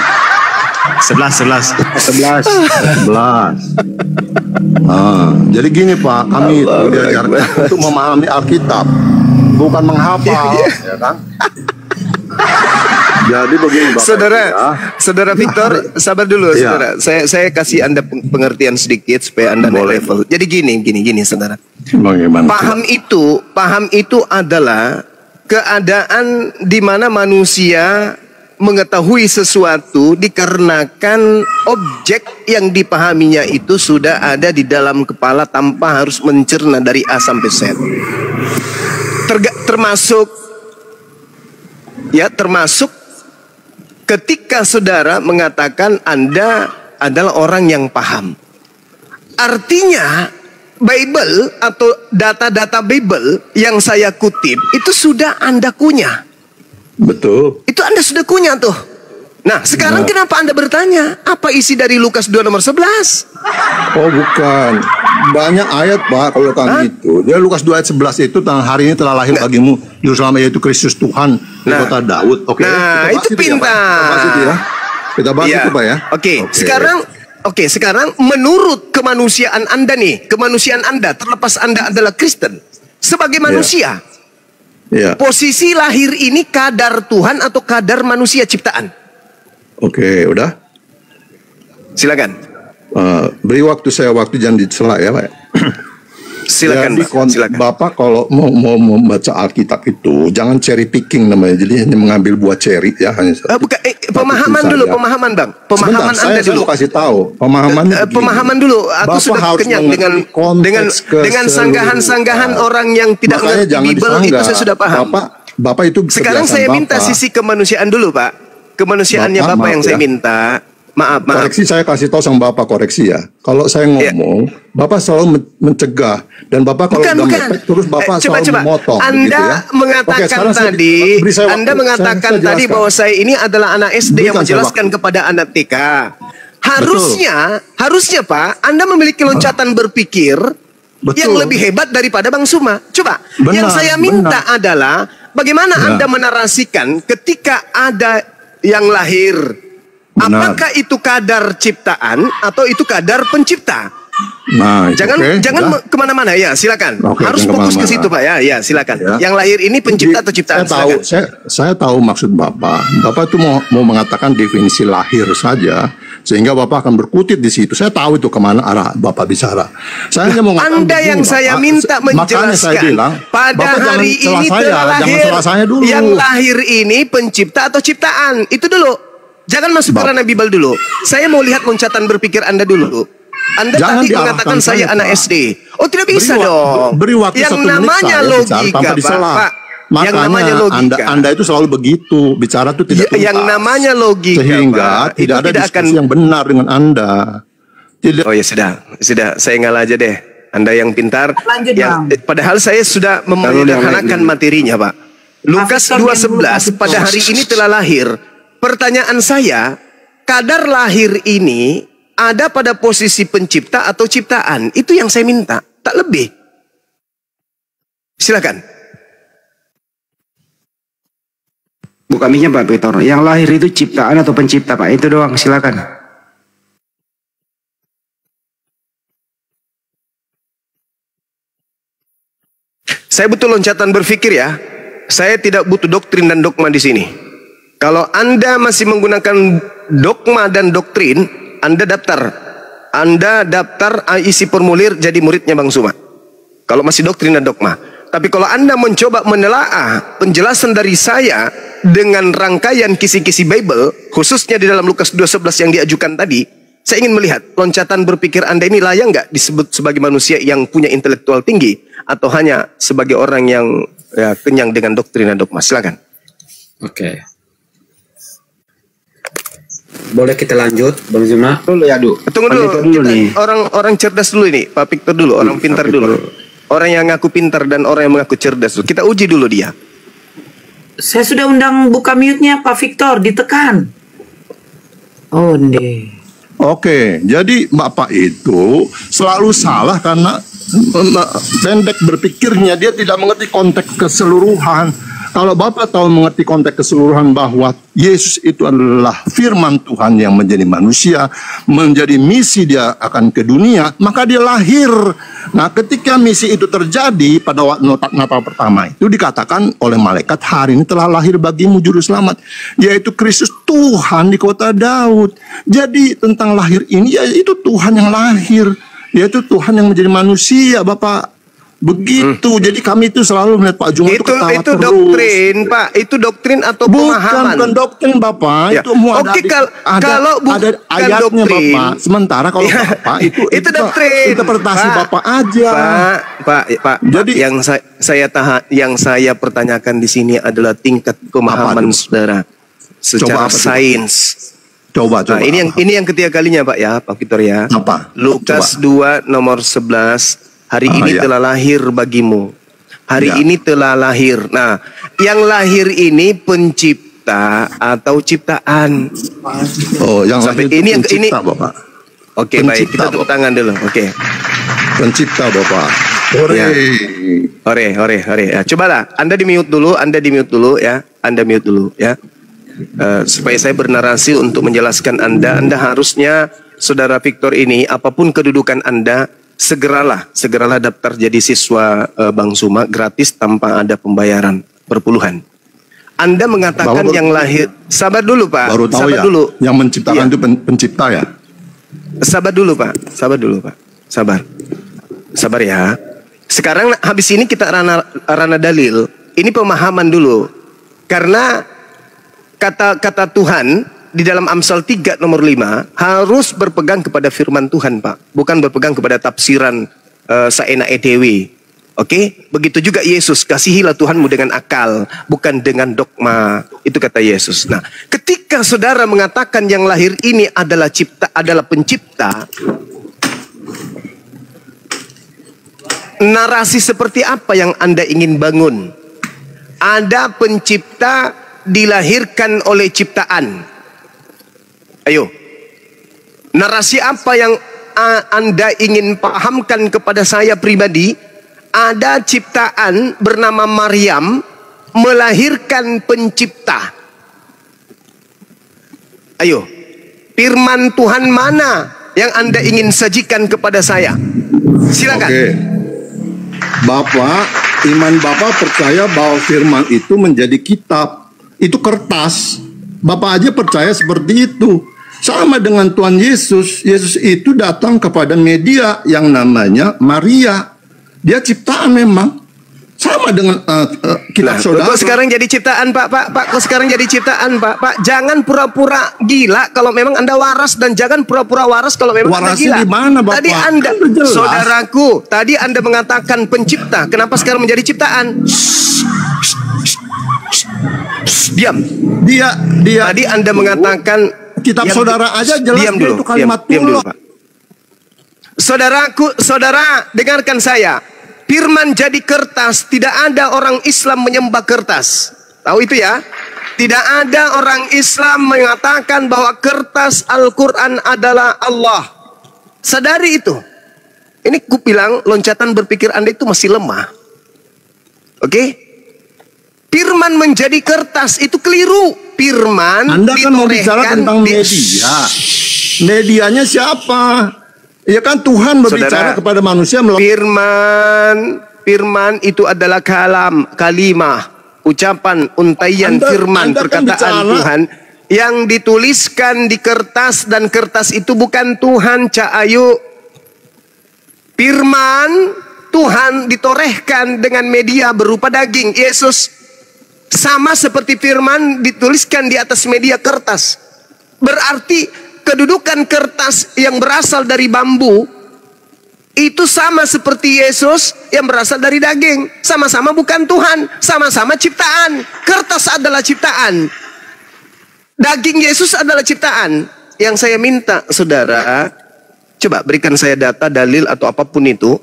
I: 11.
H: Jadi gini Pak, kami itu diajarkan untuk memahami Alkitab, bukan menghafal, ya kan? Jadi begini Bapak,
B: Saudara Victor, sabar dulu,
H: Iya.
B: saudara. Saya kasih Anda pengertian sedikit supaya Anda naik level. Jadi gini, saudara.
H: bagaimana?
B: Paham itu adalah keadaan di mana manusia mengetahui sesuatu dikarenakan objek yang dipahaminya itu sudah ada di dalam kepala tanpa harus mencerna dari A sampai Z. Termasuk ketika saudara mengatakan Anda adalah orang yang paham. Artinya Bible atau data-data Bible yang saya kutip itu sudah Anda kunyah.
H: Betul.
B: Itu Anda sudah kunyah tuh. Nah, sekarang kenapa Anda bertanya apa isi dari Lukas 2 nomor 11?
H: Oh bukan, banyak ayat Pak kalau kami itu. Dia Lukas 2 ayat 11 itu tentang hari ini telah lahir bagimu Yerusalem yaitu Kristus Tuhan di kota Daud. Oke.
B: Nah, itu pintar.
H: Kita bahas itu Pak ya.
B: Oke. Sekarang menurut kemanusiaan Anda nih, kemanusiaan Anda terlepas Anda adalah Kristen sebagai manusia.
H: Iya.
B: Posisi lahir ini kadar Tuhan atau kadar manusia ciptaan?
H: Oke, udah.
B: Silakan.
H: Beri saya waktu jangan dicela ya Pak.
B: Silakan,
H: Jadi,
B: silakan.
H: Bapak kalau mau membaca Alkitab itu jangan cherry picking namanya. Jadi hanya mengambil buah cherry ya hanya.
B: Pemahaman dulu, pemahaman Bang. Pemahaman Anda dulu.
H: Saya kasih tahu pemahamannya.
B: Pemahaman dulu. Aku
H: Bapak
B: sudah
H: harus
B: kenyang dengan sanggahan-sanggahan orang yang tidak
H: Makanya
B: mengerti
H: jangan
B: Bible itu
H: disanggah.
B: saya sudah paham.
H: Bapak itu
B: Sekarang saya minta sisi kemanusiaan dulu, Pak. Kemanusiaannya Bapak yang saya minta. Maaf.
H: Koreksi saya kasih tahu sama Bapak koreksi ya. Kalau saya ngomong, Bapak selalu mencegah dan Bapak kalau udah mepet terus Bapak selalu memotong.
B: Anda mengatakan tadi, tadi bahwa saya ini adalah anak SD yang menjelaskan kepada anak TK. Harusnya Pak, Anda memiliki loncatan berpikir yang lebih hebat daripada Bang Suma. Coba, yang saya minta adalah bagaimana Anda menarasikan ketika ada yang lahir. Apakah itu kadar ciptaan atau itu kadar pencipta?
H: Nah,
B: jangan kemana-mana ya, silakan. Harus fokus ke situ Pak ya, silakan.
H: Ya.
B: Yang lahir ini pencipta atau ciptaan?
H: Saya tahu maksud Bapak. Bapak itu mau mengatakan definisi lahir saja, sehingga Bapak akan berkutit di situ. Saya tahu itu kemana arah Bapak bicara. Saya hanya mau
B: Anda yang saya minta menjelaskan.
H: Saya bilang,
B: pada hari ini telah lahir. Yang lahir ini pencipta atau ciptaan? Itu dulu. Jangan masuk ke ranah Bible dulu. Saya mau lihat loncatan berpikir Anda dulu. Anda tadi mengatakan saya anak SD. Oh tidak bisa dong.
H: Beri waktu
B: yang
H: 1 menit
B: namanya
H: saya
B: logika,
H: tanpa disalah.
B: Pak.
H: Makanya
B: yang namanya logika.
H: Anda itu selalu begitu. Bicara itu tidak tuntas.
B: Yang namanya logika,
H: sehingga
B: Pak,
H: tidak ada diskusi yang benar dengan Anda.
B: Oh ya sudah. Saya ngalah aja deh. Anda yang pintar.
D: Lanjut,
B: Padahal saya sudah menyederhanakan materinya Pak. Lukas 2:11 pada hari ini telah lahir. Pertanyaan saya, kadar lahir ini ada pada posisi pencipta atau ciptaan? Itu yang saya minta, tak lebih. Silakan.
I: Buka mic-nya Pak Peter. Yang lahir itu ciptaan atau pencipta Pak? Itu doang, silakan.
B: Saya butuh loncatan berpikir ya. Saya tidak butuh doktrin dan dogma di sini. Kalau Anda masih menggunakan dogma dan doktrin, Anda daftar isi formulir jadi muridnya Bang Suma. Kalau masih doktrin dan dogma. Tapi kalau Anda mencoba menelaah penjelasan dari saya dengan rangkaian kisi-kisi Bible, khususnya di dalam Lukas 2:11 yang diajukan tadi, Saya ingin melihat loncatan berpikir Anda ini layak nggak disebut sebagai manusia yang punya intelektual tinggi atau hanya sebagai orang yang kenyang dengan doktrin dan dogma. Silakan.
E: Oke. Boleh kita lanjut, Bang Juma?
I: Dulu ya,
B: Tunggu dulu, orang cerdas dulu ini, Pak Victor dulu, orang pintar dulu. Orang yang ngaku pintar dan orang yang mengaku cerdas dulu. Kita uji dulu dia.
D: Saya sudah undang buka mute-nya Pak Victor, ditekan. Oh, deh.
H: Oke, jadi Bapak itu selalu salah karena pendek berpikirnya, dia tidak mengerti konteks keseluruhan. Kalau Bapak tahu mengerti konteks keseluruhan bahwa Yesus itu adalah firman Tuhan yang menjadi manusia, menjadi misi dia akan ke dunia, maka dia lahir. Nah, ketika misi itu terjadi pada waktu Natal pertama itu dikatakan oleh malaikat, hari ini telah lahir bagimu juru selamat, yaitu Kristus Tuhan di kota Daud. Jadi tentang lahir ini, yaitu Tuhan yang lahir, yaitu Tuhan yang menjadi manusia, Bapak. Begitu, jadi kami itu selalu melihat Pak Juma itu ketawa
B: itu
H: terus.
B: Doktrin, Pak. Itu doktrin atau pemahaman?
H: Bukan doktrin, Bapak.
B: Ya.
H: Itu semua
B: Kalau
H: ada ayatnya,
B: doktrin,
H: Bapak. Sementara kalau Bapak itu
B: doktrin.
H: Interpretasi
B: Pak,
H: Bapak aja.
B: Pak. Jadi yang saya pertanyakan di sini adalah tingkat pemahaman saudara secara sains.
H: Coba.
B: Nah, ini yang ketiga kalinya, Pak ya, Pak Victor ya.
H: Apa?
B: Lukas 2 nomor 11. Hari ini telah lahir bagimu. Hari ini telah lahir. Nah, yang lahir ini pencipta atau ciptaan?
H: Oh, yang
B: sampai
H: lahir
B: ini yang
H: pencipta,
B: ini.
H: Bapak.
B: Oke, baik. Kita tepuk tangan dulu. Oke.
H: Pencipta, Bapak.
B: Hore. Ya, cobalah. Anda di mute dulu ya. Anda mute dulu ya. Supaya saya bernarasi untuk menjelaskan Anda harusnya Saudara Victor ini, apapun kedudukan Anda, segeralah daftar jadi siswa Bang Suma gratis tanpa ada pembayaran perpuluhan. Anda mengatakan yang lahir, sabar dulu Pak.
H: Baru tahu
B: sabar
H: ya,
B: dulu.
H: yang menciptakan itu pencipta ya.
B: Sabar dulu Pak. Sabar ya. Sekarang habis ini kita rana dalil. Ini pemahaman dulu. Karena kata Tuhan di dalam Amsal 3 nomor 5 harus berpegang kepada firman Tuhan, Pak. Bukan berpegang kepada tafsiran saena edewi. Oke? Begitu juga Yesus, kasihilah Tuhanmu dengan akal, bukan dengan dogma. Itu kata Yesus. Nah, ketika saudara mengatakan yang lahir ini adalah pencipta, narasi seperti apa yang Anda ingin bangun? Ada pencipta dilahirkan oleh ciptaan. Ayo, narasi apa yang Anda ingin pahamkan kepada saya pribadi? Ada ciptaan bernama Maryam melahirkan pencipta. Ayo, firman Tuhan mana yang Anda ingin sajikan kepada saya? Silakan.
H: Oke. Bapak, iman Bapak percaya bahwa firman itu menjadi kitab. Itu kertas. Bapak aja percaya seperti itu. Sama dengan Tuhan Yesus. Yesus itu datang kepada media yang namanya Maria. Dia ciptaan memang. Sama dengan kitab saudara.
B: Kok sekarang jadi ciptaan, Pak? Kok sekarang jadi ciptaan, Pak? Pak, jangan pura-pura gila kalau memang Anda waras, dan jangan pura-pura waras kalau memang Anda gila.
H: Di mana, Bapak?
B: Tadi Anda, saudaraku, tadi Anda mengatakan pencipta. Kenapa sekarang menjadi ciptaan? Diam.
H: Dia.
B: Tadi Anda mengatakan
H: kitab saudara aja jelas
B: diam dulu,
H: itu kalimat
B: diam dulu, Pak. Saudara, dengarkan saya. Firman jadi kertas, tidak ada orang Islam menyembah kertas. Tahu itu ya? Tidak ada orang Islam mengatakan bahwa kertas Al-Quran adalah Allah. Sadari itu. Ini ku bilang loncatan berpikir Anda itu masih lemah. Oke? Firman menjadi kertas itu keliru. Firman
H: Anda kan mau bicara tentang media. Medianya siapa? Ya kan Tuhan berbicara kepada manusia melalui
B: firman itu adalah kalimah, ucapan, untaian firman, perkataan Tuhan yang dituliskan di kertas, dan kertas itu bukan Tuhan, Cak Ayu. Firman Tuhan ditorehkan dengan media berupa daging, Yesus. Sama seperti firman dituliskan di atas media kertas. Berarti kedudukan kertas yang berasal dari bambu itu sama seperti Yesus yang berasal dari daging. Sama-sama bukan Tuhan, sama-sama ciptaan. Kertas adalah ciptaan, daging Yesus adalah ciptaan. Yang saya minta saudara, coba berikan saya data, dalil atau apapun itu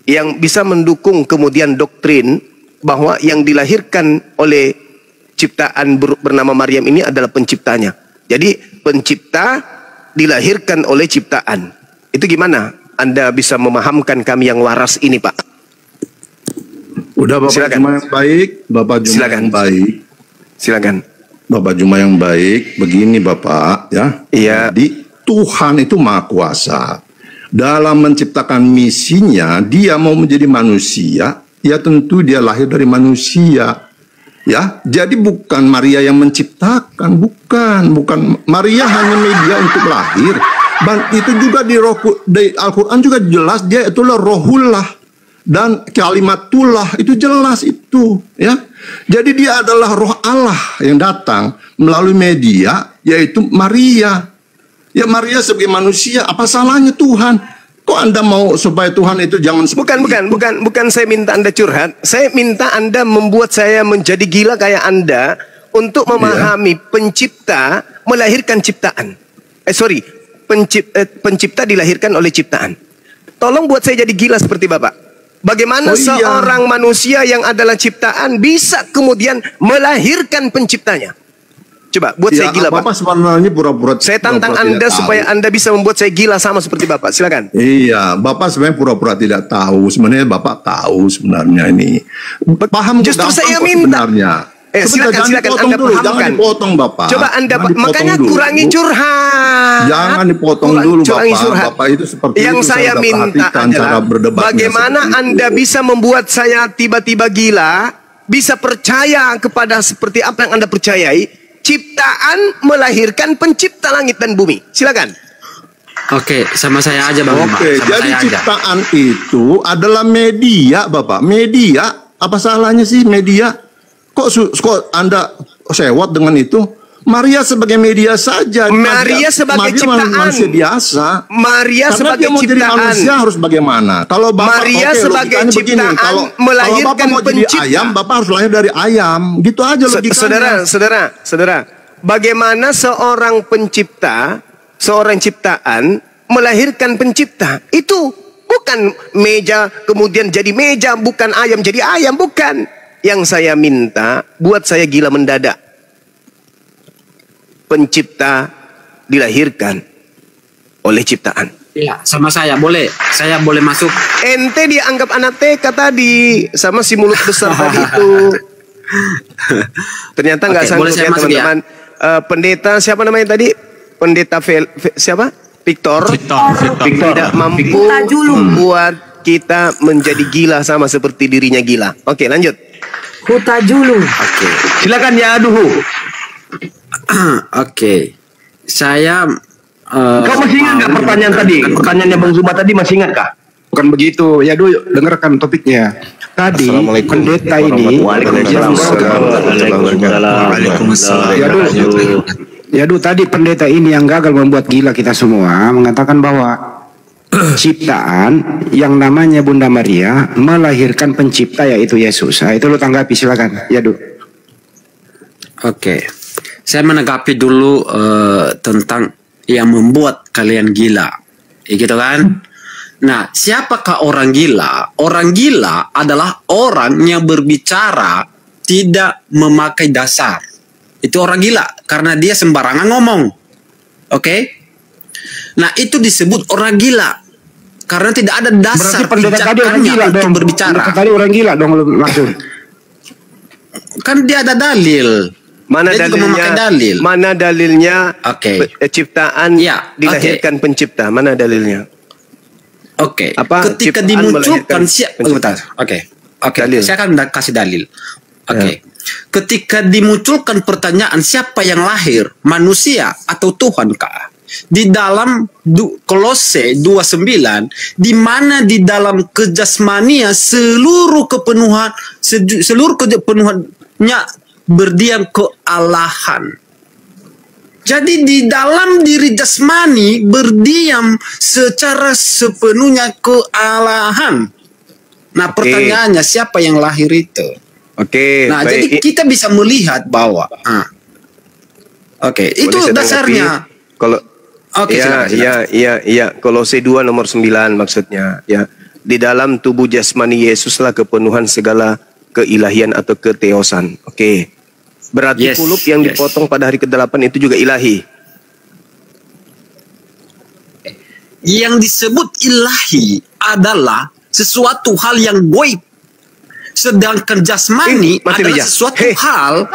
B: yang bisa mendukung kemudian doktrin bahwa yang dilahirkan oleh ciptaan bernama Maryam ini adalah penciptanya. Jadi pencipta dilahirkan oleh ciptaan. Itu gimana Anda bisa memahamkan kami yang waras ini, Pak?
H: Udah Bapak
B: Silakan.
H: Juma yang baik, Bapak Juma
B: Silakan.
H: yang baik.
B: Silakan.
H: Bapak Juma yang baik, begini Bapak ya.
B: Iya.
H: Jadi Tuhan itu Maha Kuasa. Dalam menciptakan misinya, dia mau menjadi manusia, ya tentu dia lahir dari manusia. Ya, jadi bukan Maria yang menciptakan, bukan Maria hanya media untuk lahir. Dan itu juga di Al-Quran juga jelas dia itulah rohullah dan kalimatullah, itu jelas itu ya. Jadi dia adalah roh Allah yang datang melalui media yaitu Maria. Ya Maria sebagai manusia, apa salahnya Tuhan? Kok Anda mau supaya Tuhan itu jangan
B: Bukan saya minta Anda curhat. Saya minta Anda membuat saya menjadi gila kayak Anda untuk memahami pencipta melahirkan ciptaan. Pencipta dilahirkan oleh ciptaan. Tolong buat saya jadi gila seperti Bapak. Bagaimana seorang manusia yang adalah ciptaan bisa kemudian melahirkan penciptanya? Coba buat saya gila, Pak.
H: Bapak sebenarnya pura-pura.
B: Saya tantang Anda supaya Anda bisa membuat saya gila sama seperti Bapak. Silakan.
H: Iya, Bapak sebenarnya pura-pura tidak tahu. Sebenarnya Bapak tahu sebenarnya ini. Paham
B: Justru saya
H: kok
B: minta.
H: sebenarnya.
B: Silakan Anda
H: dulu, jangan
B: pahamkan.
H: dipotong Bapak.
B: Coba Anda,
H: Jangan dipotong
B: makanya
H: dulu.
B: kurangi curhat.
H: Jangan dipotong dulu Bapak. Bapak itu seperti
B: yang
H: itu
B: saya
H: udah
B: minta
H: perhatikan cara
B: adalah
H: berdebatnya
B: bagaimana
H: seperti
B: Anda
H: itu.
B: bisa membuat saya tiba-tiba gila, bisa percaya kepada seperti apa yang Anda percayai. Ciptaan melahirkan pencipta langit dan bumi. Silakan.
J: Oke, sama saya aja Bang Bima.
H: Oke,
J: Sama
H: jadi
J: saya aja.
H: ciptaan itu adalah media, Bapak. Media, apa salahnya sih media? Kok Anda sewot dengan itu? Maria sebagai media saja.
B: Maria sebagai
H: Maria
B: ciptaan.
H: manusia biasa.
B: Maria
H: Karena
B: sebagai
H: dia mau jadi
B: ciptaan.
H: manusia harus bagaimana? Kalau Bapak
B: Maria sebagai
H: logikanya begini,
B: ciptaan
H: kalau
B: melahirkan
H: Bapak mau jadi
B: pencipta.
H: ayam, Bapak harus lahir dari ayam. Gitu aja logikanya.
B: Saudara, bagaimana seorang pencipta, seorang ciptaan melahirkan pencipta? Itu bukan meja kemudian jadi meja, bukan ayam jadi ayam, bukan. Yang saya minta buat saya gila mendadak. Pencipta dilahirkan oleh ciptaan.
J: Iya, sama saya boleh. Saya boleh masuk.
B: Ente dianggap anak TK tadi sama si mulut besar tadi itu. Ternyata nggak
J: Oke,
B: sanggup
J: boleh saya
B: ya
J: masuk,
B: teman-teman. Pendeta siapa namanya tadi? Pendeta siapa? Victor. Tidak mampu membuat kita menjadi gila sama seperti dirinya gila. Oke, lanjut.
D: Hutajulu.
B: Oke.
G: Silakan ya Duhu.
J: Oke. Saya
G: Kau masih ingat nggak pertanyaan tadi? Pertanyaannya Bang Zuma tadi masih ingat kah?
I: Bukan begitu. Ya dulu dengarkan topiknya. Tadi pendeta ini Ya dulu tadi pendeta ini yang gagal membuat gila kita semua mengatakan bahwa ciptaan yang namanya Bunda Maria melahirkan pencipta yaitu Yesus. Nah, itu lu tanggapi silakan. Ya dulu.
J: Oke. Saya menanggapi dulu tentang yang membuat kalian gila. Ya gitu kan? Nah, siapakah orang gila? Orang gila adalah orang yang berbicara tidak memakai dasar. Itu orang gila karena dia sembarangan ngomong. Oke? Nah, itu disebut orang gila karena tidak ada dasar
I: Berarti pendeta tadi orang gila
J: untuk
I: dong.
J: berbicara.
I: Pendeta tadi orang gila dong langsung.
J: Kan dia ada dalil.
B: Mana
J: Dia juga
B: dalilnya?
J: memakai dalil.
B: Mana dalilnya?
J: Oke.
B: Ciptaan
J: Ya,
B: dilahirkan pencipta. Mana dalilnya?
J: Oke.
B: Apa
J: Ketika
B: ciptaan
J: dimunculkan
B: melahirkan
J: Oke.
B: Dalil.
J: Saya akan kasih dalil. Oke. Ketika dimunculkan pertanyaan siapa yang lahir, manusia atau Tuhan kah? Di dalam Kolose 2:9, di mana di dalam kejasmania seluruh kepenuhannya berdiam kealahan. Jadi di dalam diri jasmani berdiam secara sepenuhnya kealahan. Nah, pertanyaannya siapa yang lahir itu?
B: Oke.
J: Nah,
B: baik.
J: jadi kita bisa melihat bahwa itu
B: Boleh saya
J: dasarnya.
B: tanggapi? Kalau
J: silakan.
B: Iya. Kolose 2 nomor 9 maksudnya. Ya. Di dalam tubuh jasmani Yesuslah kepenuhan segala keilahian atau keteosan. Oke. Berarti kulup yang dipotong pada hari ke-8 itu juga ilahi.
J: Yang disebut ilahi adalah sesuatu hal yang goib. Sedangkan jasmani adalah sesuatu hal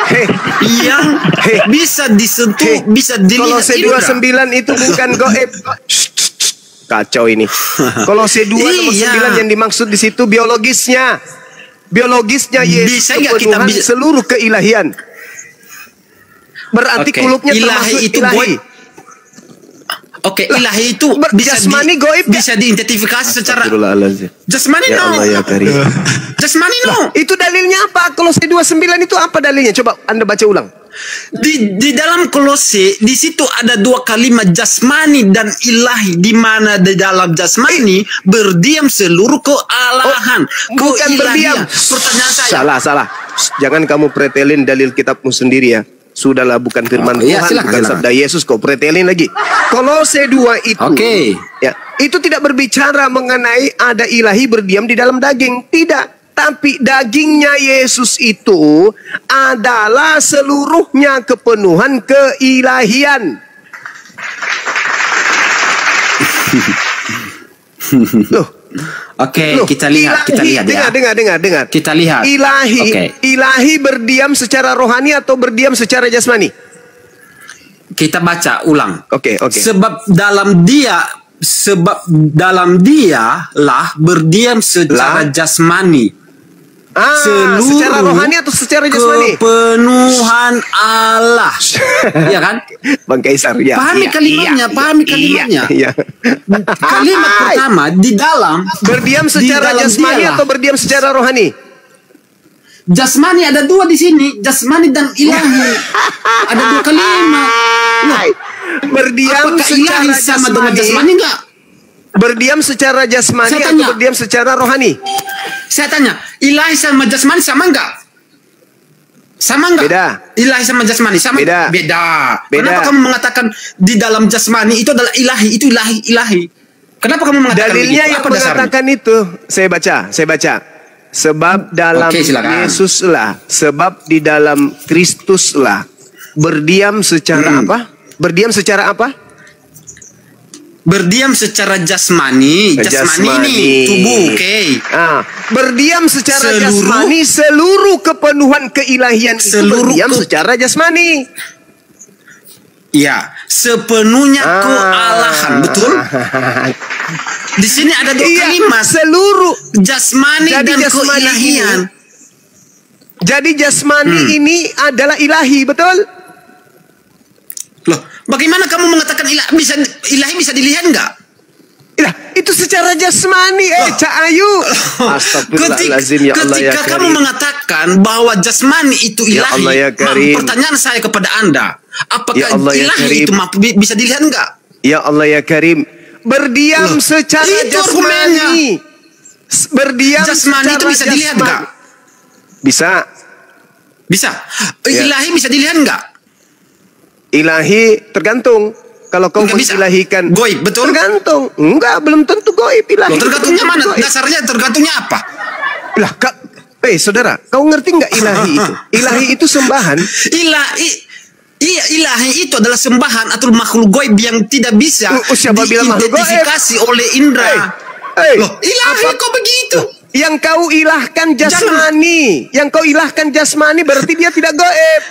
J: yang bisa disentuh, bisa dilihat.
B: Kolose 2:9 itu bukan goib. Kacau ini. Kolose 2 nomor 9 yang dimaksud di situ biologisnya. Biologisnya Yesus kepenuhan seluruh keilahian. Berarti kulupnya
J: ilahi
B: termasuk
J: itu
B: ilahi.
J: Goib. Ilahi itu
B: jasmani goib
J: bisa diidentifikasi secara jasmani.
B: Ya Allah ya Karim.
J: Jasmani
B: itu dalilnya apa? Kolose 2:9 itu apa dalilnya? Coba Anda baca ulang.
J: Di dalam Kolose di situ ada dua kalimat jasmani dan ilahi, di mana di dalam jasmani berdiam seluruh kealahan.
B: Bukan berdiam.
J: Pertanyaan saya.
B: Salah. Jangan kamu pretelin dalil kitabmu sendiri ya. Sudahlah, bukan firman Tuhan, bukan sabda Yesus, kau pretelin lagi. Kolose 2 itu, ya, itu tidak berbicara mengenai ada ilahi berdiam di dalam daging, tidak. Tapi dagingnya Yesus itu adalah seluruhnya kepenuhan keilahian.
J: Kita lihat ya.
B: Dengar.
J: Kita lihat.
B: Ilahi berdiam secara rohani atau berdiam secara jasmani?
J: Kita baca ulang.
B: Oke.
J: Sebab dalam dia lah berdiam secara jasmani.
B: Secara rohani atau secara jasmani?
J: Kepenuhan Allah. Ya kan?
B: Bang Kaisar, ya.
J: Pahami kalimatnya. Kalimat pertama di dalam
B: berdiam secara jasmani atau berdiam secara rohani?
J: Jasmani ada dua di sini, jasmani dan ilahi. Ada dua kalimat.
B: Berdiam secara
J: sama dengan jasmani enggak?
B: Berdiam secara jasmani atau berdiam secara rohani?
J: Saya tanya, ilahi sama jasmani sama enggak? Sama enggak?
B: Beda.
J: Ilahi sama jasmani sama? Beda. Kenapa kamu mengatakan di dalam jasmani itu adalah ilahi, itu ilahi? Kenapa kamu mengatakan
B: dalilnya
J: begitu?
B: yang mengatakan itu? Saya baca. Sebab dalam Yesus lah, sebab di dalam Kristus lah berdiam secara apa? Berdiam secara apa?
J: Berdiam secara jasmani ini tubuh,
B: berdiam secara jasmani seluruh kepenuhan keilahian itu berdiam secara jasmani.
J: Ya, sepenuhnya kealahan, betul? Di sini ada dua kalimat,
B: seluruh
J: jasmani dan keilahian.
B: Jadi jasmani ini adalah ilahi, betul?
J: Loh, bagaimana kamu mengatakan ilahi bisa dilihat enggak?
B: Ya, itu secara jasmani, Cak Ayu.
J: Astagfirullahaladzim, ya Allah ya Karim. Ketika kamu mengatakan bahwa jasmani itu ilahi,
B: ya
J: pertanyaan saya kepada Anda, apakah ilahi itu bisa dilihat enggak?
B: Ya Allah ya Karim, berdiam secara jasmani. Berdiam
J: jasmani itu bisa dilihat enggak? Bisa. Ilahi bisa dilihat enggak?
B: Ilahi tergantung. Kalau kau mengilahikan
J: goib, betul?
B: Tergantung. Enggak, belum tentu goib ilahi.
J: Tergantungnya mana? Dasarnya tergantungnya apa?
B: Lah, saudara, kau ngerti enggak ilahi itu? Ilahi itu sembahan.
J: Ilahi itu adalah sembahan atau makhluk goib yang tidak bisa diidentifikasi oleh indera. Loh, ilahi kok begitu?
B: Yang kau ilahkan jasmani. Yang kau ilahkan jasmani berarti dia tidak goib.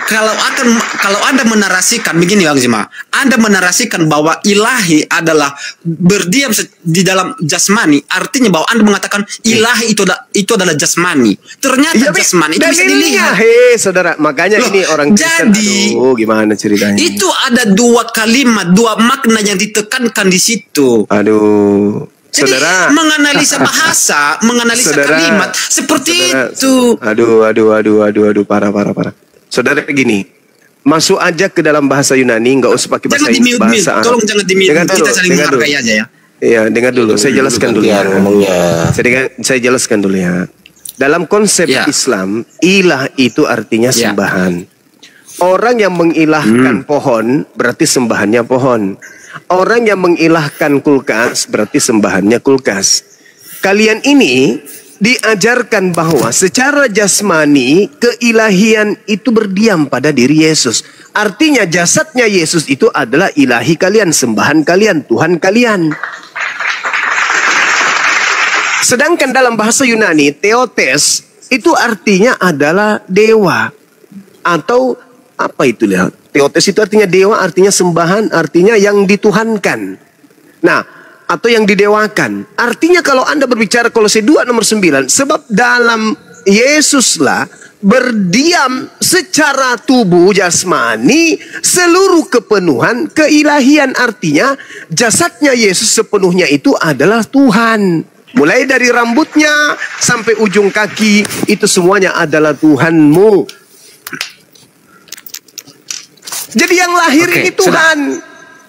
J: Kalau Anda menarasikan begini Bang Zima, Anda menarasikan bahwa ilahi adalah berdiam di dalam jasmani, artinya bahwa Anda mengatakan ilahi itu adalah jasmani. Ternyata jasmani itu bisa dilihat.
B: Saudara, makanya ini orang Kristen.
J: Jadi,
B: gimana ceritanya?
J: Itu ada dua kalimat, dua makna yang ditekankan di situ.
B: Saudara,
J: jadi menganalisa bahasa, menganalisa kalimat seperti itu.
B: Parah. Saudara gini, Masuk aja ke dalam bahasa Yunani, nggak usah pakai bahasa bahasa Arab.
E: Tolong jangan di-mute. Kita saling menghargai aja ya.
B: Iya, dengar dulu. Saya jelaskan dulu ya. Saya jelaskan dulu ya. Dalam konsep Islam, ilah itu artinya sembahan. Orang yang mengilahkan pohon berarti sembahannya pohon. Orang yang mengilahkan kulkas berarti sembahannya kulkas. Kalian ini diajarkan bahwa secara jasmani keilahian itu berdiam pada diri Yesus. Artinya jasadnya Yesus itu adalah ilahi kalian, sembahan kalian, Tuhan kalian. Sedangkan dalam bahasa Yunani, Theotes itu artinya adalah dewa. Atau apa itu lihat? Theotes itu artinya dewa, artinya sembahan, artinya yang dituhankan. Nah, atau yang didewakan. Artinya kalau Anda berbicara Kolose 2 nomor 9, sebab dalam Yesuslah berdiam secara tubuh jasmani seluruh kepenuhan keilahian. Artinya jasadnya Yesus sepenuhnya itu adalah Tuhan. Mulai dari rambutnya sampai ujung kaki itu semuanya adalah Tuhanmu. Jadi yang lahir ini Tuhan.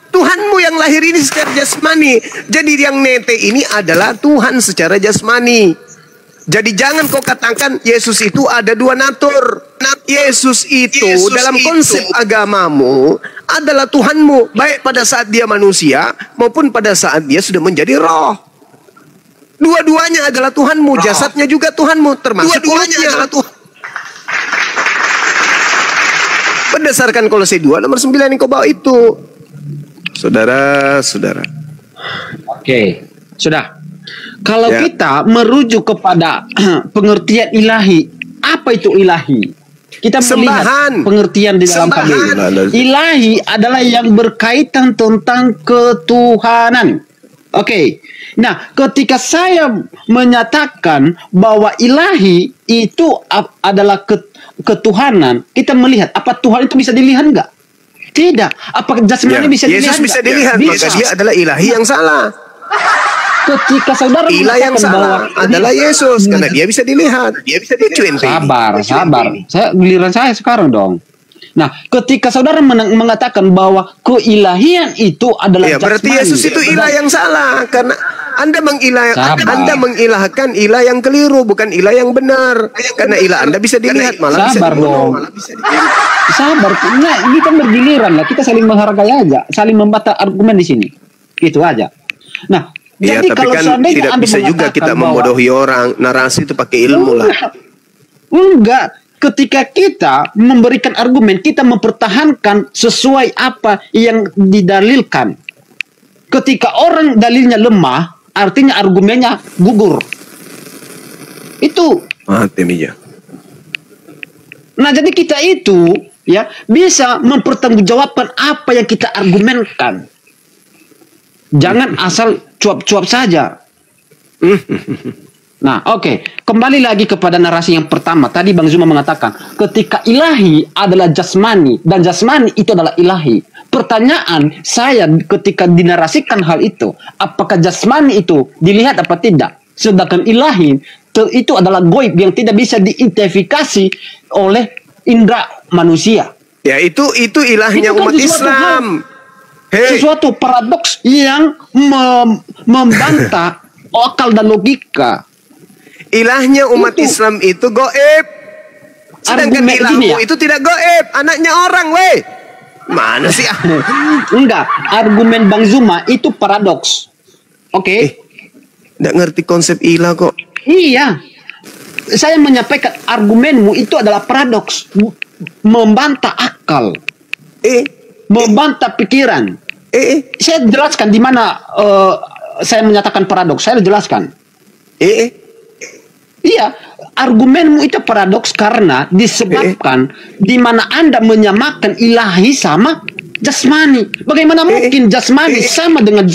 B: Tuhanmu yang lahir ini secara jasmani. Jadi yang nete ini adalah Tuhan secara jasmani. Jadi jangan kau katakan Yesus itu ada dua natur. Yesus itu dalam konsep agamamu adalah Tuhanmu. Baik pada saat dia manusia maupun pada saat dia sudah menjadi roh. Dua-duanya adalah Tuhanmu. Jasadnya juga Tuhanmu. Termasuk dua-duanya adalah Tuhan. Berdasarkan Kolose 2 nomor 9 yang kau bawa itu. Saudara-saudara.
J: Oke, sudah. Kalau kita merujuk kepada pengertian ilahi, apa itu ilahi? Kita melihat pengertian di dalam KBI. Ilahi adalah yang berkaitan tentang ketuhanan. Oke. Nah, ketika saya menyatakan bahwa ilahi itu adalah ketuhanan, kita melihat apa Tuhan itu bisa dilihat enggak? Tidak. Apa jasmani bisa dilihat?
B: Yesus bisa dilihat, maka dia adalah ilahi yang salah.
J: Ketika saudara
B: ilah yang salah adalah Yesus, karena dia bisa dilihat. Dia bisa dilihat.
J: Sabar. Giliran saya sekarang dong. Nah, ketika saudara mengatakan bahwa keilahian itu adalah jasmani,
B: berarti Yesus itu ilah yang salah, karena Anda mengilahkan ilah yang keliru, bukan ilah yang benar. Karena ilah Anda bisa dilihat, malah
J: sabar
B: bisa
J: dong. Sabar, nah ini kan bergiliran lah. Kita saling menghargai aja, saling membantah argumen di sini, itu aja. Nah,
B: iya,
J: jadi
B: tapi
J: kalau
B: kan
J: tidak
B: bisa juga kita membodohi orang. Narasi itu pakai ilmu lah.
J: Enggak. Ketika kita memberikan argumen, kita mempertahankan sesuai apa yang didalilkan. Ketika orang dalilnya lemah, artinya argumennya gugur. Itu.
B: Mati Mija.
J: Nah, jadi kita itu ya bisa mempertanggungjawabkan apa yang kita argumenkan. Jangan asal cuap-cuap saja. Nah, oke. Kembali lagi kepada narasi yang pertama. Tadi Bang Zuma mengatakan, ketika ilahi adalah jasmani, dan jasmani itu adalah ilahi. Pertanyaan saya ketika dinarasikan hal itu, apakah jasmani itu dilihat apa tidak? Sedangkan ilahi itu adalah goib yang tidak bisa diidentifikasi oleh indera manusia.
B: Ya, itu ilahnya itu kan umat Islam.
J: Sesuatu paradoks yang membantah akal dan logika.
B: Ilahnya umat Islam itu goib. Sedangkan ilahmu itu tidak goib. Anaknya orang, weh. Mana sih?
J: Enggak. Argumen Bang Zuma itu paradoks. Oke.
B: Nggak ngerti konsep ilah kok.
J: Iya. Saya menyampaikan argumenmu itu adalah paradoks. Membantah akal. Membantah pikiran. Saya jelaskan di mana saya menyatakan paradoks. Saya jelaskan. Iya, argumenmu itu paradoks karena disebabkan di mana Anda menyamakan ilahi sama jasmani. Bagaimana mungkin jasmani sama dengan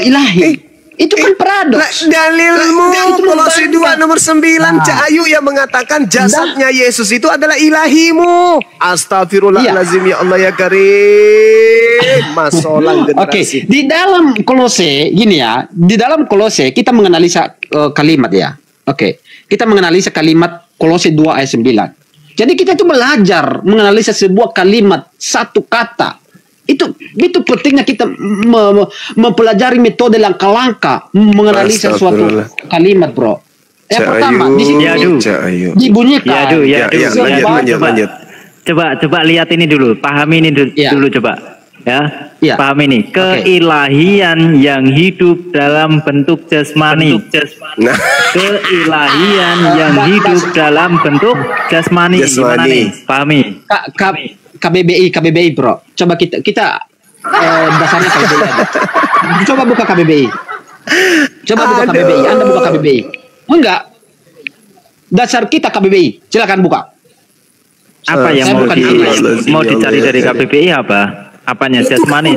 J: ilahi? Itu kan paradoks.
B: Dalilmu Kolose 2 nomor 9 Cak Ayu yang mengatakan jasadnya Yesus itu adalah ilahimu. Astagfirullahalazim, ya Allah ya Karim. Masolang generasi.
J: Di dalam Kolose gini ya, di dalam Kolose kita menganalisa kalimat ya. Kita menganalisa kalimat Kolose 2 ayat 9. Jadi kita itu belajar menganalisa sebuah kalimat, satu kata. Itu pentingnya kita mempelajari metode langkah-langkah menganalisa suatu kalimat, bro. Yang pertama di sini dibunyikan.
C: Lanjut. Coba lihat ini dulu, pahami ini dulu coba. Ya, paham ini keilahian yang hidup dalam bentuk jasmani. Keilahian yang hidup dalam bentuk jasmani. Gimana nih? Pahami?
J: KBBI bro. Coba kita dasarnya KBBI aja. Coba buka KBBI. Anda buka KBBI. Enggak. Dasar kita KBBI. Silakan buka.
C: Apa yang mau dicari dari KBBI apa? Apanya? Jasmani.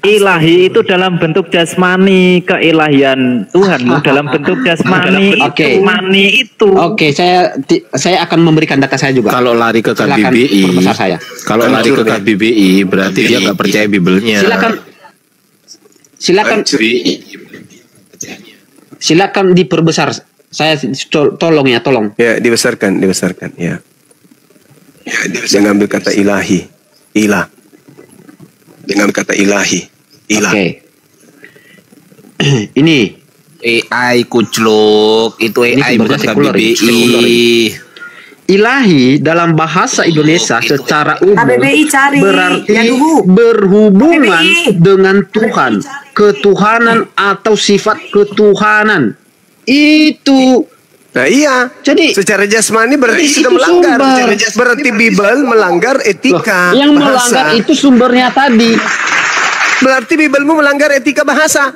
C: Ilahi itu dalam bentuk jasmani, keilahian Tuhanmu dalam bentuk jasmani.
J: Oke, saya akan memberikan data saya juga.
K: Kalau lari ke KBBI, berarti dia nggak percaya Bibelnya.
J: Silakan diperbesar. Saya tolong.
B: Ya, dibesarkan ya. Jangan ambil kata ilah. Dengan kata ilahi.
J: Oke. Ini
K: AI kucluk, itu AI bukan KBBI.
J: Ilahi dalam bahasa Indonesia secara umum berarti berhubungan dengan Tuhan, ketuhanan atau sifat ketuhanan. Itu.
B: Nah iya, jadi secara jasmani berarti sudah melanggar. Berarti Bible melanggar etika
J: yang
B: bahasa.
J: Melanggar itu sumbernya tadi.
B: Berarti Bibelmu melanggar etika bahasa.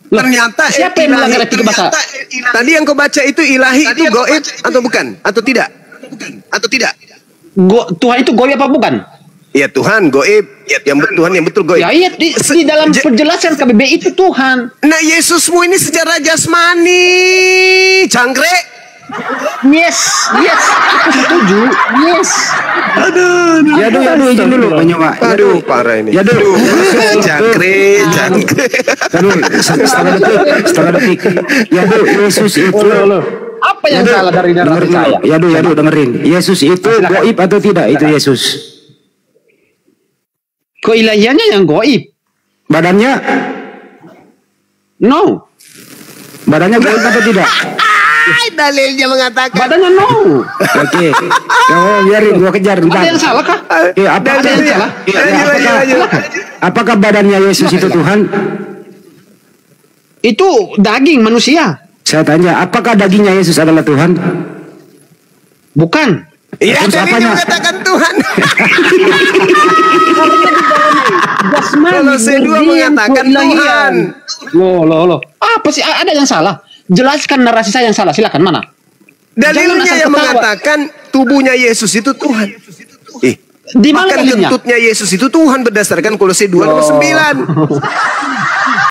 B: Ternyata
J: siapa yang melanggar etika bahasa?
B: Tadi yang kau baca itu ilahi itu goib atau bukan? Atau tidak?
J: Tuhan itu goib apa bukan?
B: Ya Tuhan goib, Tuhan yang betul goib.
J: Ya iya di dalam penjelasan KBBI itu Tuhan.
B: Nah Yesusmu ini secara jasmani, jangkrik.
J: Yes, aku setuju. Yes.
I: Aduh, izin dulu Pak.
B: Aduh, parah ini. Jangkrik.
I: Setengah detik. Yesus itu.
J: Apa yang salah dari narasi saya?
I: Dengerin. Yesus itu goib atau tidak? Itu Yesus.
J: Keilahiannya yang goib.
I: Badannya?
J: No.
I: Badannya goib atau tidak?
B: Dalilnya mengatakan
J: badannya no.
I: Oke. Biarin gua kejar.
J: Ada yang salah kah?
I: Ada yang salah? Apakah badannya Yesus itu Tuhan?
J: Itu daging manusia.
I: Saya tanya, apakah dagingnya Yesus adalah Tuhan?
J: Bukan.
B: Iya, dalilnya mengatakan Tuhan. Kalau C2 mengatakan Tuhan.
J: Loh. Apa sih? Ada yang salah? Jelaskan narasi saya yang salah. Silakan, mana?
B: Dalilnya yang mengatakan tubuhnya Yesus itu Tuhan.
J: Di mana
B: bahkan
J: dalilnya?
B: kentutnya Yesus itu Tuhan berdasarkan Kolose 2:9.